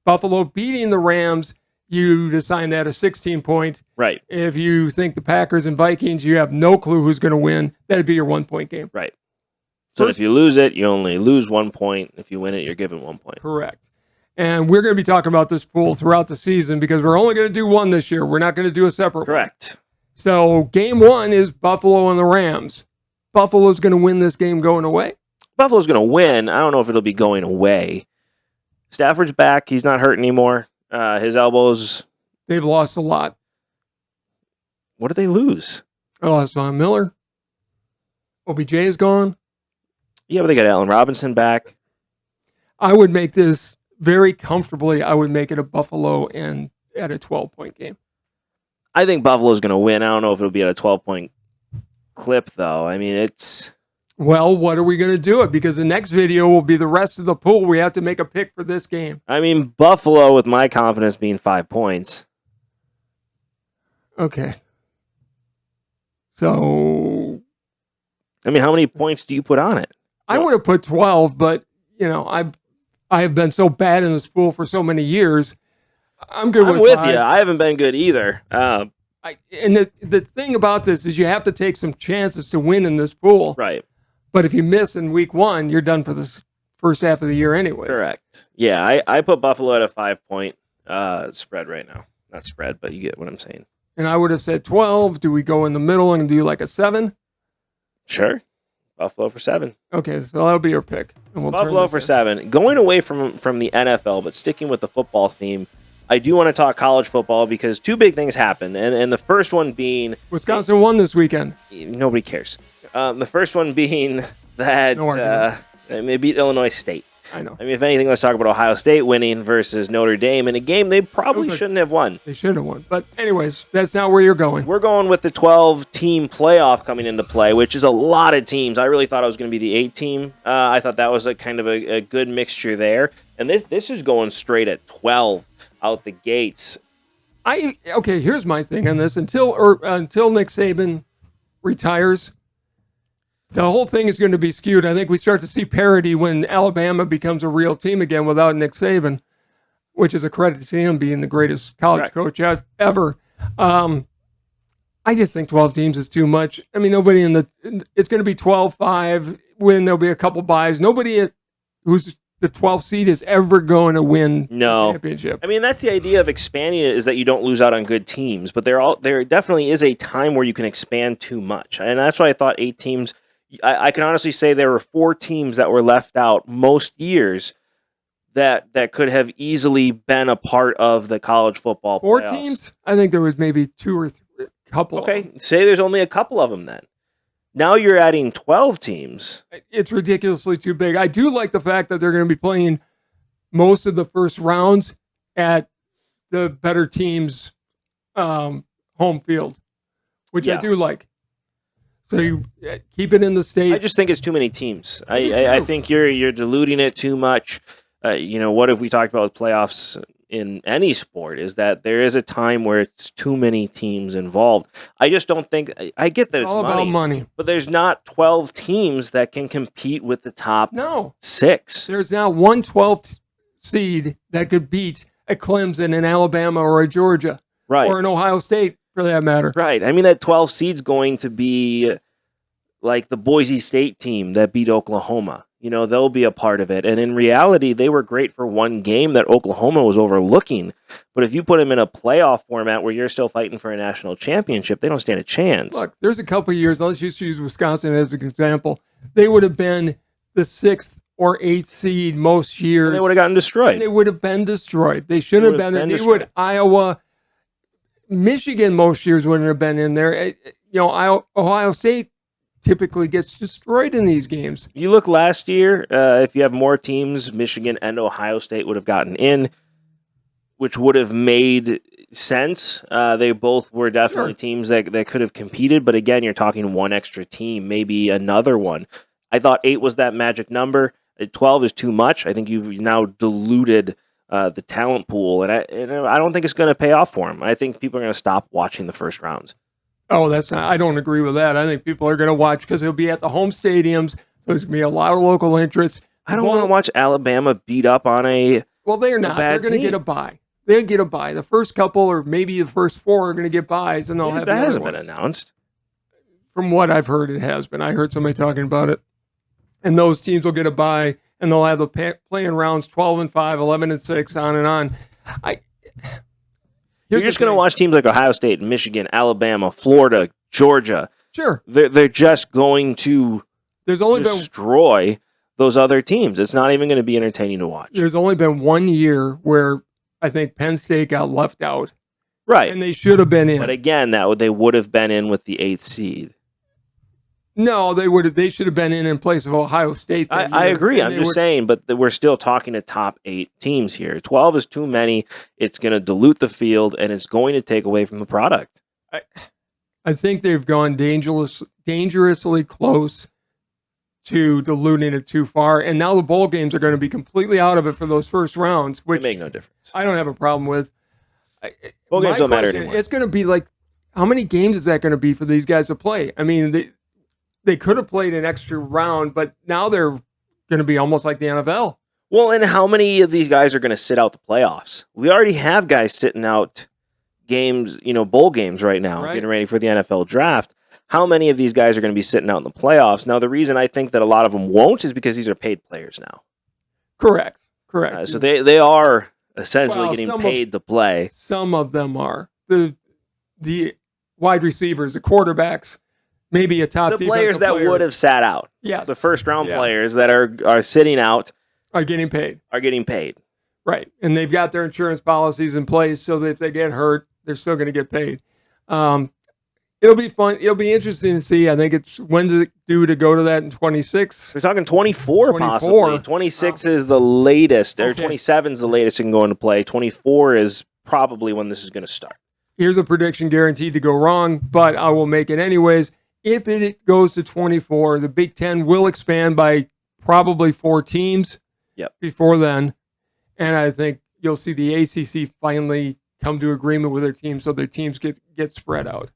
Buffalo beating the Rams, you assign that a 16 point. Right. If you think the Packers and Vikings, you have no clue who's going to win. That'd be your 1 point game. Right. So if you lose it, you only lose 1 point. If you win it, you're given 1 point. Correct. And we're going to be talking about this pool throughout the season, because we're only going to do one this year. We're not going to do a separate Correct. one. So game 1 is Buffalo and the Rams. Buffalo's going to win this game going away. Buffalo's going to win. I don't know if it'll be going away. Stafford's back. He's not hurt anymore. His elbows. They've lost a lot. What did they lose? They lost Von Miller. OBJ is gone. Yeah, but they got Allen Robinson back. I would make this very comfortably. I would make it a Buffalo and at a 12-point game. I think Buffalo's going to win. I don't know if it'll be at a 12-point clip, though. I mean, it's... Well, what are we going to do it? Because the next video will be the rest of the pool. We have to make a pick for this game. I mean, Buffalo, with my confidence being 5 points. Okay. So... I mean, how many points do you put on it? I would have put 12, but, I have been so bad in this pool for so many years. I'm good with 5. You. I haven't been good either. And the thing about this is you have to take some chances to win in this pool. Right. But if you miss in week 1, you're done for this first half of the year anyway. Correct. Yeah, I put Buffalo at a 5-point spread right now. Not spread, but you get what I'm saying. And I would have said 12. Do we go in the middle and do like a 7? Sure. Buffalo for 7. Okay, so that'll be your pick. And we'll Buffalo for 7. Going away from the NFL, but sticking with the football theme, I do want to talk college football because 2 big things happened. And the first one being... Wisconsin won this weekend. Nobody cares. The first one being that they beat Illinois State. I know. I mean, if anything, let's talk about Ohio State winning versus Notre Dame in a game they probably shouldn't have won. They should have won. But anyways, that's not where you're going. We're going with the 12-team playoff coming into play, which is a lot of teams. I really thought it was going to be the 8-team. I thought that was a kind of a good mixture there. And this is going straight at 12 out the gates. Okay, here's my thing on this. Until Nick Saban retires, the whole thing is going to be skewed. I think we start to see parity when Alabama becomes a real team again without Nick Saban, which is a credit to him being the greatest college coach ever. I just think 12 teams is too much. I mean, nobody it's going to be 12-5 when there'll be a couple buys. Nobody who's the 12th seed is ever going to win the championship. I mean, that's the idea of expanding it, is that you don't lose out on good teams, but there definitely is a time where you can expand too much. And that's why I thought 8 teams... I can honestly say there were 4 teams that were left out most years that could have easily been a part of the college football playoffs. 4 teams? I think there was maybe 2 or 3, couple. Okay, say there's only a couple of them then. Now you're adding 12 teams. It's ridiculously too big. I do like the fact that they're going to be playing most of the first rounds at the better team's home field, which I do like. So you keep it in the state. I just think it's too many teams. I think you're diluting it too much. What have we talked about with playoffs in any sport is that there is a time where it's too many teams involved. I just don't think I get that it's all about money, but there's not 12 teams that can compete with the top 6. There's now one 12th seed that could beat a Clemson, an Alabama, or a Georgia, or an Ohio State for that matter. Right. I mean, that 12 seed's going to be like the Boise State team that beat Oklahoma. They'll be a part of it. And in reality, they were great for one game that Oklahoma was overlooking. But if you put them in a playoff format where you're still fighting for a national championship, they don't stand a chance. Look, there's a couple of years, let's just use Wisconsin as an example. They would have been the 6th or 8th seed most years. And they would have gotten destroyed. And they would have been destroyed. They shouldn't have been. They would. Iowa, Michigan most years wouldn't have been in there. Ohio State typically gets destroyed in these games. You look last year, if you have more teams, Michigan and Ohio State would have gotten in, which would have made sense. They both were definitely teams that could have competed, but again, you're talking one extra team, maybe another one. I thought 8 was that magic number. 12 is too much. I think you've now diluted the talent pool, and I don't think it's going to pay off for them. I think people are going to stop watching the first rounds. Oh, I don't agree with that. I think people are going to watch because it'll be at the home stadiums. So there's going to be a lot of local interest. I don't want to watch Alabama beat up on a Well, they're not. They're going to get a bye. They'll get a bye. The first couple or maybe the first 4 are going to get byes, and they'll have that hasn't been announced. From what I've heard, it has been. I heard somebody talking about it. And those teams will get a bye, and they'll have the playing rounds 12-5, 11-6, on and on. You're just going to watch teams like Ohio State, Michigan, Alabama, Florida, Georgia. Sure. They're just going to destroy those other teams. It's not even going to be entertaining to watch. There's only been one year where I think Penn State got left out. Right. And they should have been in. But again, they would have been in with the 8th seed. No, they should have been in place of Ohio State. I agree. I'm just saying, but we're still talking to top 8 teams here. 12 is too many. It's going to dilute the field, and it's going to take away from the product. I think they've gone dangerously close to diluting it too far, and now the bowl games are going to be completely out of it for those first rounds, which make no difference. I don't have a problem with. Bowl games don't matter anymore. It's going to be like, how many games is that going to be for these guys to play? I mean, they could have played an extra round, but now they're going to be almost like the NFL. Well, and how many of these guys are going to sit out the playoffs? We already have guys sitting out games, bowl games right now, getting ready for the NFL draft. How many of these guys are going to be sitting out in the playoffs? Now, the reason I think that a lot of them won't is because these are paid players now. Correct. So they are essentially getting paid to play. Some of them are. The wide receivers, the quarterbacks, maybe a top the players that would have sat out. Yes. The first round players that are sitting out are getting paid. Right. And they've got their insurance policies in place so that if they get hurt, they're still going to get paid. It'll be fun. It'll be interesting to see. I think when's it due to go to that in 26? We're talking 24 possibly. 26 is the latest, or 27 is the latest you can go into play. 24 is probably when this is going to start. Here's a prediction guaranteed to go wrong, but I will make it anyways. If it goes to 24, the Big Ten will expand by probably 4 teams before then. And I think you'll see the ACC finally come to agreement with their teams so their teams get spread out.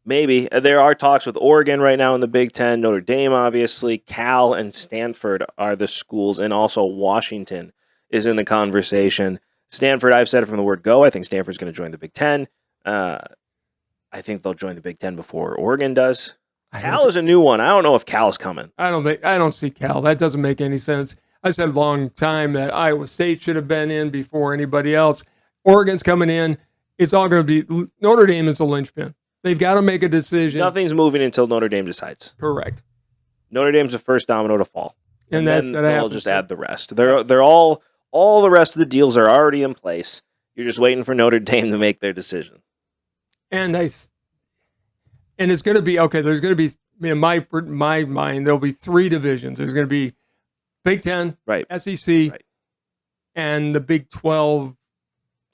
Maybe. There are talks with Oregon right now in the Big Ten, Notre Dame, obviously. Cal and Stanford are the schools, and also Washington is in the conversation. Stanford, I've said it from the word go. I think Stanford's going to join the Big Ten. I think they'll join the Big Ten before Oregon does. Cal is a new one. I don't know if Cal's coming. I don't see Cal. That doesn't make any sense. I said a long time that Iowa State should have been in before anybody else. Oregon's coming in. It's all going to be Notre Dame is the linchpin. They've got to make a decision. Nothing's moving until Notre Dame decides. Correct. Notre Dame's the first domino to fall, and then they'll just add the rest. They're all the rest of the deals are already in place. You're just waiting for Notre Dame to make their decision. And it's going to be okay. There's going to be in my mind there'll be 3 divisions. There's going to be Big Ten, right, SEC, right, and the Big 12,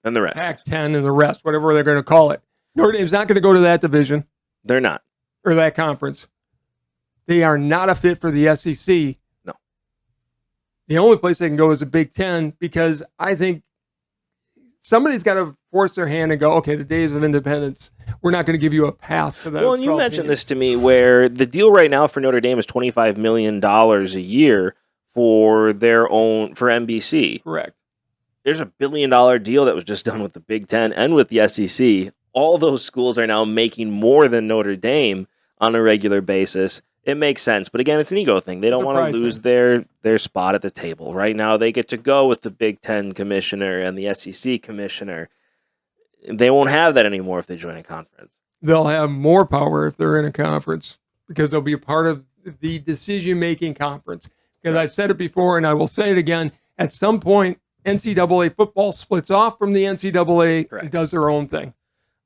and the rest. Pac-10, and the rest, whatever they're going to call it. Notre Dame's not going to go to that division. They're not. Or that conference. They are not a fit for the SEC. No. The only place they can go is the Big Ten, because I think somebody's got to force their hand and go, okay, the days of independence, we're not going to give you a path to that. Well, and you mentioned this to me, where the deal right now for Notre Dame is $25 million a year for NBC. Correct. There's a $1 billion deal that was just done with the Big Ten and with the SEC. All those schools are now making more than Notre Dame on a regular basis. It makes sense. But again, it's an ego thing. They don't want to lose their spot at the table. Right now, they get to go with the Big Ten commissioner and the SEC commissioner. They won't have that anymore if they join a conference. They'll have more power if they're in a conference, because they'll be a part of the decision-making conference. Because I've said it before, and I will say it again, at some point, NCAA football splits off from the NCAA and does their own thing.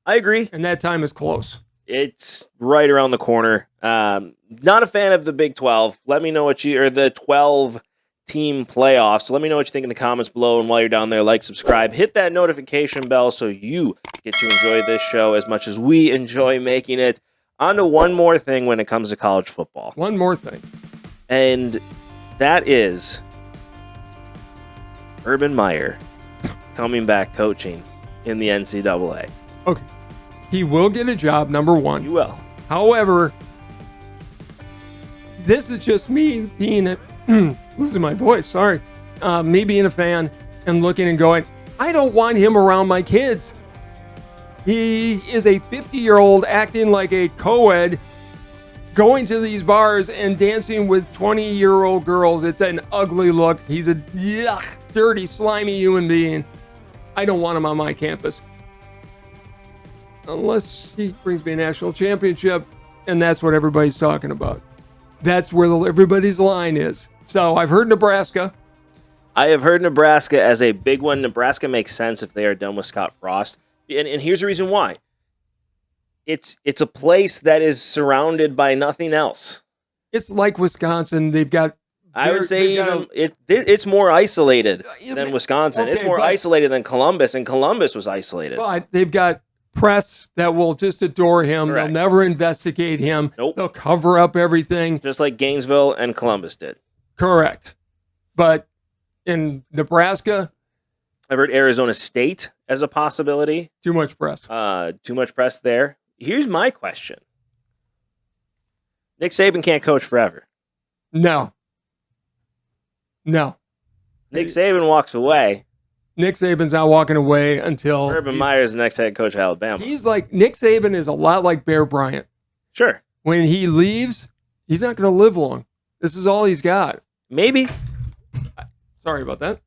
I agree. And that time is close. It's right around the corner. Not a fan of the Big 12. Let me know or the 12-team playoffs. Let me know what you think in the comments below. And while you're down there, like, subscribe, hit that notification bell so you get to enjoy this show as much as we enjoy making it. On to one more thing when it comes to college football. One more thing. And that is Urban Meyer coming back coaching in the NCAA. Okay. He will get a job, number one. He will. However, this is just me being losing my voice, sorry. Me being a fan and looking and going, I don't want him around my kids. He is a 50-year-old acting like a co-ed, going to these bars and dancing with 20-year-old girls. It's an ugly look. He's a dirty, slimy human being. I don't want him on my campus. Unless he brings me a national championship, and that's what everybody's talking about. That's where everybody's line is. So I've heard Nebraska. I have heard Nebraska as a big one. Nebraska makes sense if they are done with Scott Frost. And here's the reason why. It's a place that is surrounded by nothing else. It's like Wisconsin. They've got... I would say it's more isolated than Wisconsin. Okay, it's more isolated than Columbus, and Columbus was isolated. But they've got press that will just adore him. Correct. They'll never investigate him. Nope. They'll cover up everything. Just like Gainesville and Columbus did. Correct. But in Nebraska... I've heard Arizona State as a possibility. Too much press. Too much press there. Here's my question. Nick Saban can't coach forever. No. Nick Saban walks away. Nick Saban's not walking away until... Urban Meyer is the next head coach of Alabama. He's like... Nick Saban is a lot like Bear Bryant. Sure. When he leaves, he's not going to live long. This is all he's got. Maybe. Sorry about that.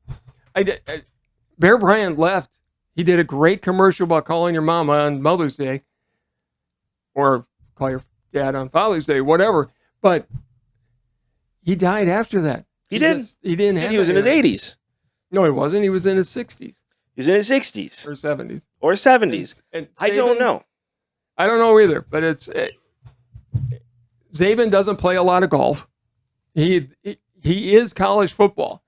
Bear Bryant left. He did a great commercial about calling your mama on Mother's Day. Or call your dad on Father's Day, whatever. But he died after that. He didn't have He was in his 80s. No, he wasn't. He was in his 60s. He was in his 60s. Or 70s. Or 70s. And I don't know. I don't know either. But Saban doesn't play a lot of golf. He is college football.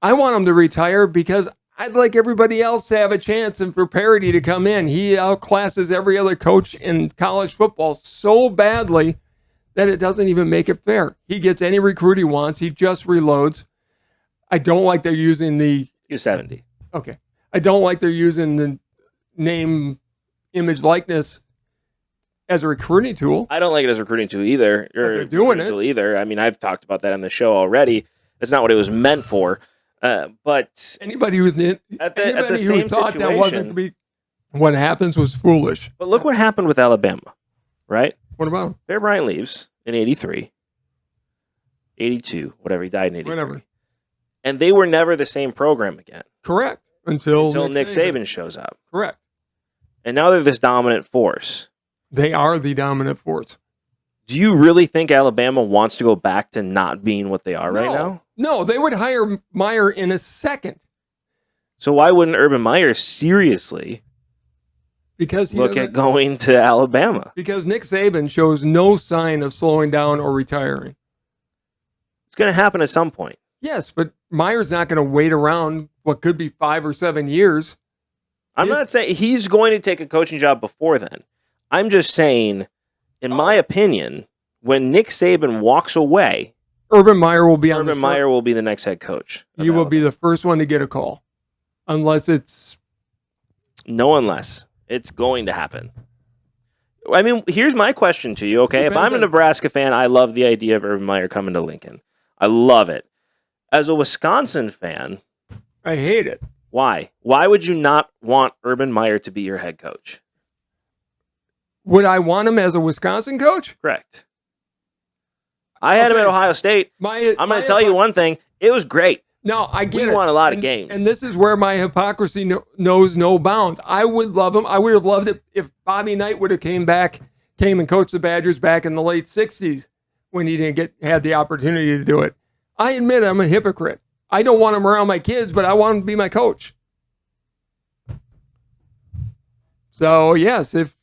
I want him to retire because I'd like everybody else to have a chance and for parity to come in. He outclasses every other coach in college football so badly that it doesn't even make it fair. He gets any recruit he wants. He just reloads. I don't like they're using the... You're 70. Okay. I don't like they're using the name, image, likeness as a recruiting tool. I don't like it as a recruiting tool either. But they're doing it. Either. I mean, I've talked about that on the show already. That's not what it was meant for. But anybody who thought that wasn't going to be what happens was foolish. But look what happened with Alabama, right? What about him? Bear Bryant leaves in 83, 82, whatever. He died in 83. Whatever. And they were never the same program again. Correct. Until Nick Saban shows up. Correct. And now they're this dominant force. They are the dominant force. Do you really think Alabama wants to go back to not being what they are right now? No, they would hire Meyer in a second. So why wouldn't Urban Meyer seriously look at going to Alabama? Because Nick Saban shows no sign of slowing down or retiring. It's going to happen at some point. Yes, but Meyer's not going to wait around what could be 5 or 7 years. I'm not saying he's going to take a coaching job before then. I'm just saying, in my opinion, when Nick Saban walks away, Urban Meyer will be Urban Meyer will be the next head coach. He will be the first one to get a call. Unless it's going to happen. I mean, here's my question to you, okay? If I'm a Nebraska fan, I love the idea of Urban Meyer coming to Lincoln. I love it. As a Wisconsin fan, I hate it. Why? Why would you not want Urban Meyer to be your head coach? Would I want him as a Wisconsin coach? Correct. I had him at Ohio State. I'm going to tell you one thing. It was great. No, I get it. We won a lot of games. And this is where my hypocrisy knows no bounds. I would love him. I would have loved it if Bobby Knight would have came and coached the Badgers back in the late 60s when he didn't had the opportunity to do it. I admit I'm a hypocrite. I don't want him around my kids, but I want him to be my coach. So, yes, if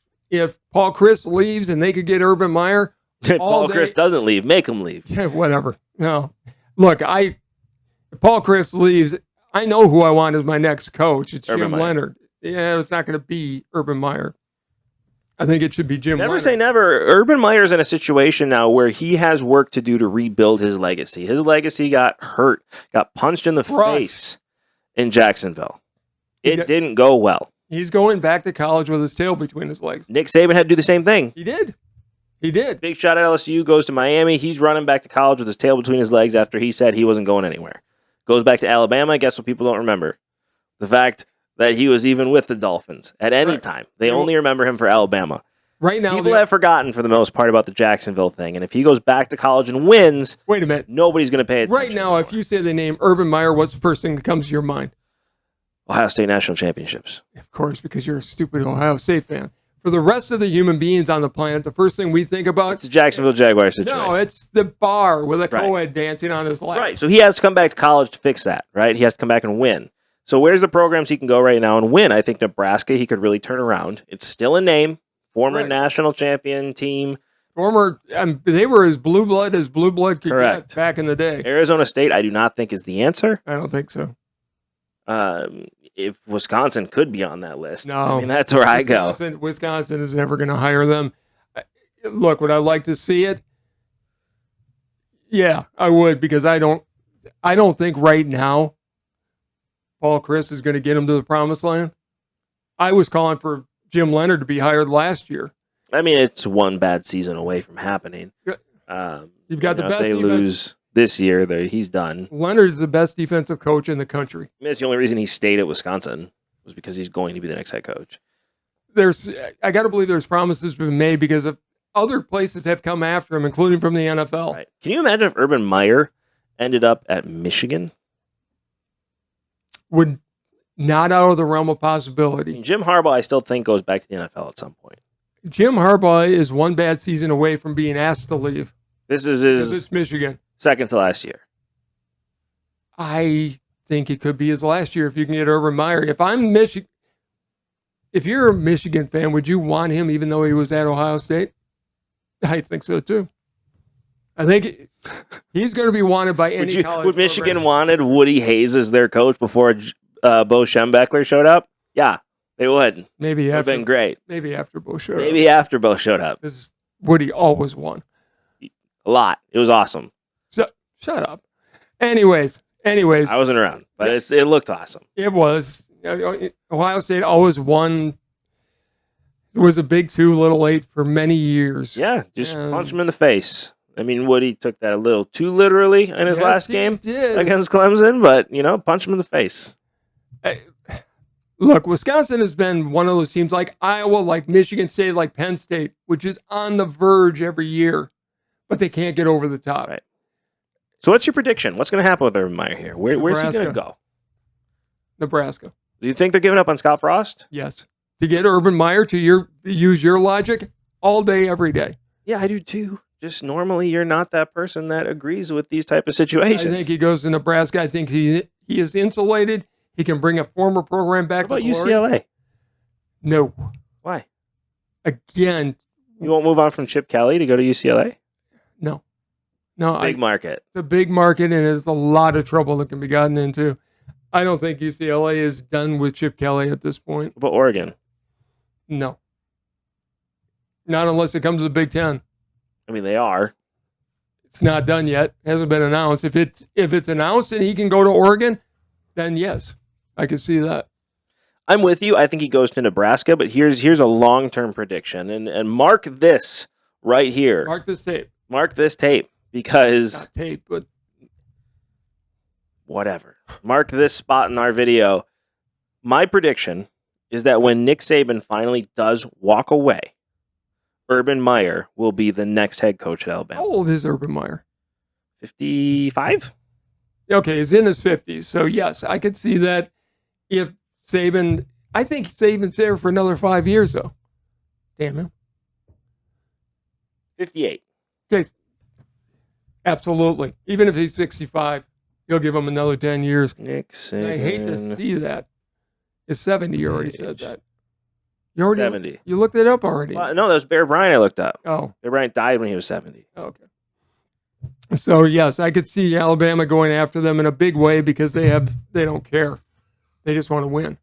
Paul Chryst leaves and they could get Urban Meyer. If Paul Chryst doesn't leave, make him leave. Yeah, whatever. No. Look, if Paul Chryst leaves, I know who I want as my next coach. It's Jim Leonard. Yeah, it's not going to be Urban Meyer. I think it should be Jim Leonard. Never say never. Urban Meyer's in a situation now where he has work to do to rebuild his legacy. His legacy got hurt, got punched in the face in Jacksonville. It didn't go well. He's going back to college with his tail between his legs. Nick Saban had to do the same thing. He did. Big shot at LSU, goes to Miami. He's running back to college with his tail between his legs after he said he wasn't going anywhere. Goes back to Alabama. Guess what people don't remember? The fact that he was even with the Dolphins at any time. They only remember him for Alabama. Right now, people have forgotten for the most part about the Jacksonville thing. And if he goes back to college and wins, wait a minute, nobody's going to pay attention. Right now, anymore. If you say the name Urban Meyer, what's the first thing that comes to your mind? Ohio State National Championships. Of course, because you're a stupid Ohio State fan. For the rest of the human beings on the planet, the first thing we think about... It's the Jacksonville Jaguars situation. No, it's the bar with a co-ed dancing on his lap. Right, so he has to come back to college to fix that, right? He has to come back and win. So where's the programs he can go right now and win? I think Nebraska, he could really turn around. It's still a name. Former national champion team. They were as blue blood could get back in the day. Arizona State, I do not think is the answer. I don't think so. If Wisconsin could be on that list. No. I mean, that's where I go. Wisconsin is never going to hire them. Look, would I like to see it? Yeah, I would, because I don't think right now Paul Chryst is going to get him to the promised land. I was calling for Jim Leonard to be hired last year. I mean, it's one bad season away from happening. You've got the best. If they lose this year, he's done. Leonard is the best defensive coach in the country. I mean, it's the only reason he stayed at Wisconsin was because he's going to be the next head coach. I got to believe there's promises been made because of other places have come after him, including from the NFL. Right. Can you imagine if Urban Meyer ended up at Michigan? Would not out of the realm of possibility. I mean, Jim Harbaugh, I still think, goes back to the NFL at some point. Jim Harbaugh is one bad season away from being asked to leave. This is his Michigan. Second to last year. I think it could be his last year if you can get Urban Meyer. If you're a Michigan fan, would you want him even though he was at Ohio State? I think so too. I think he's going to be wanted by any college. Would Michigan wanted Woody Hayes as their coach before Bo Schembechler showed up? Yeah, they would. Maybe after. Would have been great. Maybe after Bo showed up. Maybe after Bo showed up. Because Woody always won. A lot. It was awesome. So, shut up. Anyways. I wasn't around, but it looked awesome. It was. Ohio State always won. It was a big 2, little 8 for many years. Yeah, just punch him in the face. I mean, Woody took that a little too literally in his last game against Clemson, but, punch him in the face. Look, Wisconsin has been one of those teams like Iowa, like Michigan State, like Penn State, which is on the verge every year, but they can't get over the top. Right. So what's your prediction? What's going to happen with Urban Meyer here? Where's he going to go? Nebraska. Do you think they're giving up on Scott Frost? Yes. To get Urban Meyer, use your logic, all day, every day. Yeah, I do too. Just normally you're not that person that agrees with these type of situations. I think he goes to Nebraska. I think he is insulated. He can bring a former program back. What about UCLA? No. Why? Again. You won't move on from Chip Kelly to go to UCLA? No. No, big market. It's a big market, and there's a lot of trouble that can be gotten into. I don't think UCLA is done with Chip Kelly at this point. But Oregon? No. Not unless it comes to the Big Ten. I mean, they are. It's not done yet. It hasn't been announced. If it's announced and he can go to Oregon, then yes, I can see that. I'm with you. I think he goes to Nebraska, but here's a long-term prediction. And mark this right here. Mark this tape. Mark this tape, because... Not tape, but... Whatever. Mark this spot in our video. My prediction is that when Nick Saban finally does walk away, Urban Meyer will be the next head coach at Alabama. How old is Urban Meyer? 55? Okay, he's in his 50s. So, yes, I could see that if Saban... I think Saban's there for another 5 years, though. Damn him. 58. Okay. Absolutely. Even if he's 65, he'll give him another 10 years. Nick Saban. And I hate to see that. It's 70. You already said that. You already 70. You looked it up already. No, that was Bear Bryant I looked up. Oh. Bear Bryant died when he was 70. Okay. So, yes, I could see Alabama going after them in a big way because they don't care. They just want to win.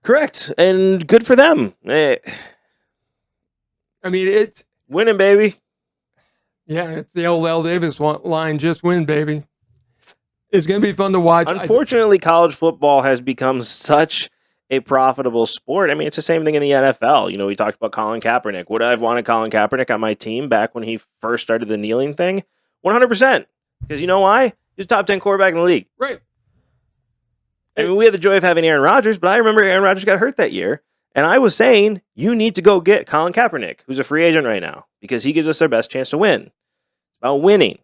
Correct. And good for them. I mean, it's... Winning, baby. Yeah, it's the old Al Davis line, just win, baby. It's going to be fun to watch. Unfortunately, college football has become such a profitable sport. I mean, it's the same thing in the NFL. You know, we talked about Colin Kaepernick. Would I have wanted Colin Kaepernick on my team back when he first started the kneeling thing? 100%. Because you know why? He's a top 10 quarterback in the league. Right. I mean, we had the joy of having Aaron Rodgers, but I remember Aaron Rodgers got hurt that year. And I was saying, you need to go get Colin Kaepernick, who's a free agent right now, because he gives us our best chance to win. It's about winning.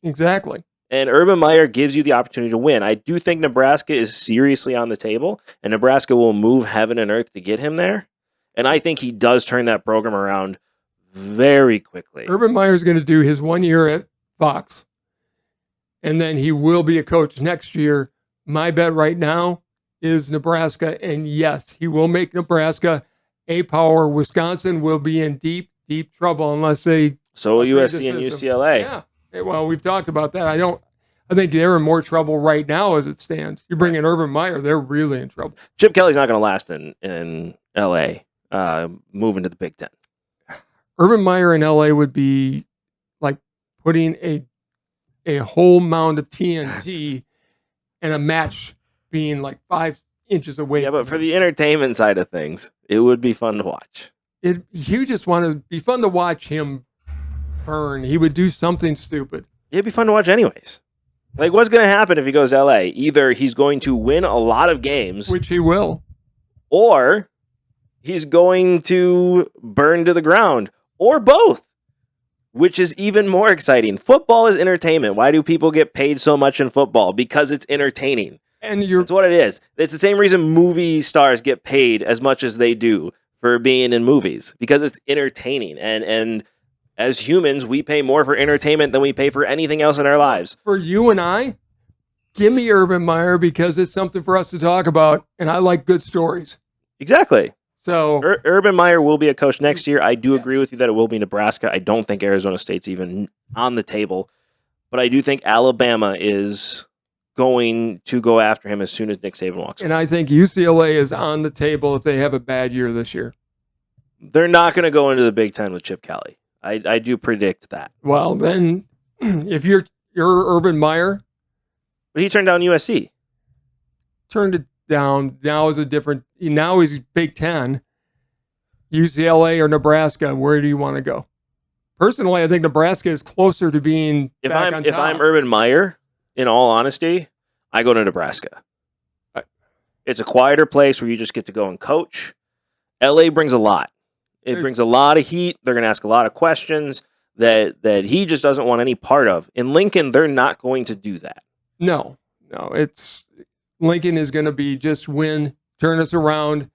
Exactly. And Urban Meyer gives you the opportunity to win. I do think Nebraska is seriously on the table, and Nebraska will move heaven and earth to get him there. And I think he does turn that program around very quickly. Urban Meyer is going to do his 1 year at Fox, and then he will be a coach next year. My bet right now is Nebraska, and yes, he will make Nebraska a power. Wisconsin will be in deep, deep trouble unless they... So will USC and UCLA. Yeah. Well, we've talked about that. I think they're in more trouble right now as it stands. You bring in Urban Meyer, they're really in trouble. Chip Kelly's not going to last in LA, moving to the Big Ten. Urban Meyer in LA would be like putting a whole mound of TNT and a match being like 5 inches away. Yeah, but for the entertainment side of things, it would be fun to watch. You just want to be fun to watch him burn. He would do something stupid. It'd be fun to watch anyways. Like, what's going to happen if he goes to LA? Either he's going to win a lot of games, which he will, or he's going to burn to the ground, or both, which is even more exciting. Football is entertainment. Why do people get paid so much in football? Because it's entertaining. And that's what it is. It's the same reason movie stars get paid as much as they do for being in movies, because it's entertaining. And as humans, we pay more for entertainment than we pay for anything else in our lives. For you and I, give me Urban Meyer because it's something for us to talk about, and I like good stories. Exactly. So Urban Meyer will be a coach next year. I do agree with you that it will be Nebraska. I don't think Arizona State's even on the table, but I do think Alabama is going to go after him as soon as Nick Saban walks away. And I think UCLA is on the table if they have a bad year this year. They're not going to go into the Big Ten with Chip Kelly. I do predict that. Well, then, if you're Urban Meyer, but he turned down USC. Turned it down. Now is a different. Now he's Big Ten. UCLA or Nebraska. Where do you want to go? Personally, I think Nebraska is closer to being. If I'm Urban Meyer, in all honesty, I go to Nebraska. It's a quieter place where you just get to go and coach. LA brings a lot. It brings a lot of heat. They're going to ask a lot of questions that he just doesn't want any part of. In Lincoln, they're not going to do that. No. It's Lincoln is going to be just win, turn us around,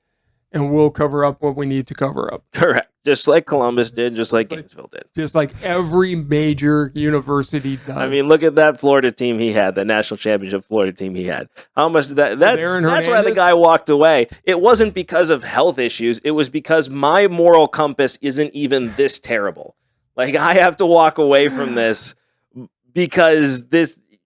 and we'll cover up what we need to cover up. Correct. Just like Columbus did, just like Gainesville did. Just like every major university does. I mean, look at that Florida team he had, that national championship Florida team he had. How much did that's why the guy walked away. It wasn't because of health issues. It was because my moral compass isn't even this terrible. Like, I have to walk away from this because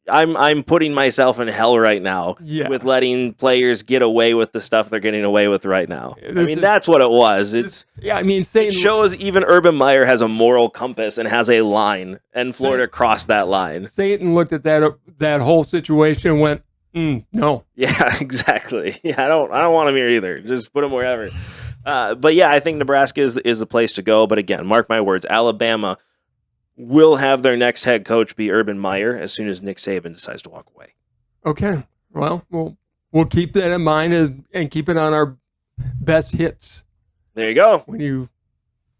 I'm putting myself in hell right now with letting players get away with the stuff they're getting away with right now. That's what it was. It shows even Urban Meyer has a moral compass and has a line, and Florida crossed that line. Satan looked at that whole situation and went, no. Yeah, exactly. Yeah, I don't want him here either. Just put him wherever. But yeah, I think Nebraska is the place to go. But again, mark my words, Alabama will have their next head coach be Urban Meyer as soon as Nick Saban decides to walk away. Okay. Well, we'll keep that in mind and keep it on our best hits. There you go. When you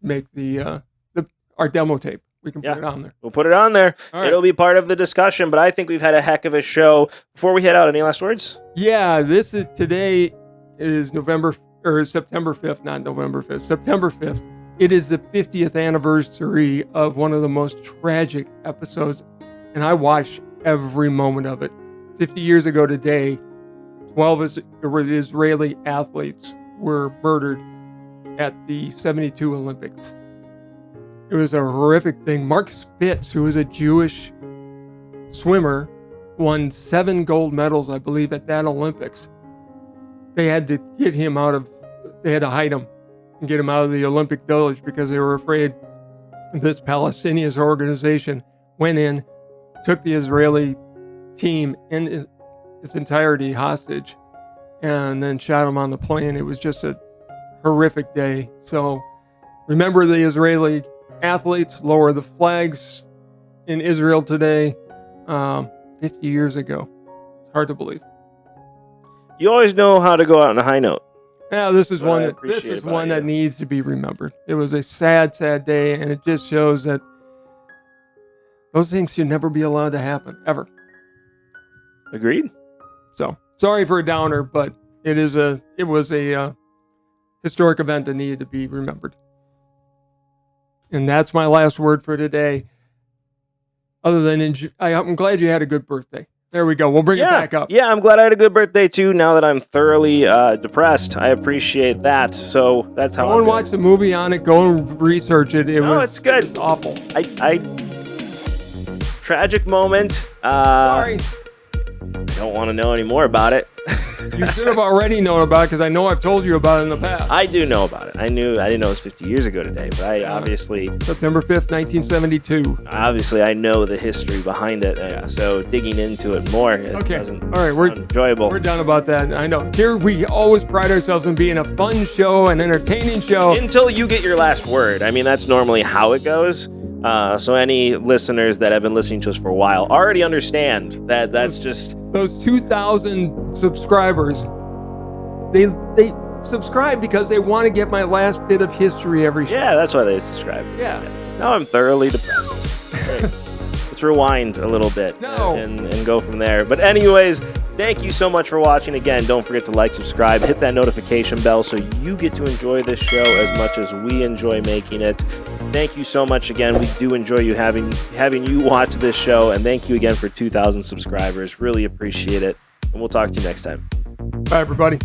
make our demo tape, we can put it on there. We'll put it on there. Right. It'll be part of the discussion, but I think we've had a heck of a show. Before we head out, any last words? Yeah, today is September 5th, not November 5th, September 5th. It is the 50th anniversary of one of the most tragic episodes, and I watched every moment of it. 50 years ago today, 12 Israeli athletes were murdered at the 72 Olympics. It was a horrific thing. Mark Spitz, who was a Jewish swimmer, won 7 gold medals, I believe, at that Olympics. They had to hide him and get him out of the Olympic Village because they were afraid this Palestinian organization went in, took the Israeli team in its entirety hostage, and then shot him on the plane. It was just a horrific day. So remember the Israeli athletes, lower the flags in Israel today, 50 years ago. It's hard to believe. You always know how to go out on a high note. Yeah, this is one that needs to be remembered. It was a sad, sad day, and it just shows that those things should never be allowed to happen, ever. Agreed. So, sorry for a downer, but it was a historic event that needed to be remembered. And that's my last word for today. Other than, I'm glad you had a good birthday. There we go. We'll bring it back up. Yeah, I'm glad I had a good birthday too. Now that I'm thoroughly depressed, I appreciate that. So that's how. Go and watch the movie on it. Go and research it. It's good. It was awful. Tragic moment. Sorry. I don't want to know any more about it. You should have already known about it because I know I've told you about it in the past. I do know about it. I didn't know it was 50 years ago today, but I obviously... September 5th, 1972. Obviously, I know the history behind it, so digging into it more doesn't all right, we're enjoyable. We're done about that. I know. Here, we always pride ourselves in being a fun show, an entertaining show. Until you get your last word. I mean, that's normally how it goes. So any listeners that have been listening to us for a while already understand that that's just... Those 2,000 subscribers, they subscribe because they want to get my last bit of history every show. Yeah, that's why they subscribe. Yeah. Now I'm thoroughly depressed. Great. Let's rewind a little bit and go from there. But anyways, thank you so much for watching. Again, don't forget to like, subscribe, hit that notification bell so you get to enjoy this show as much as we enjoy making it. Thank you so much again. We do enjoy you having you watch this show, and thank you again for 2,000 subscribers. Really appreciate it, and we'll talk to you next time. Bye, everybody.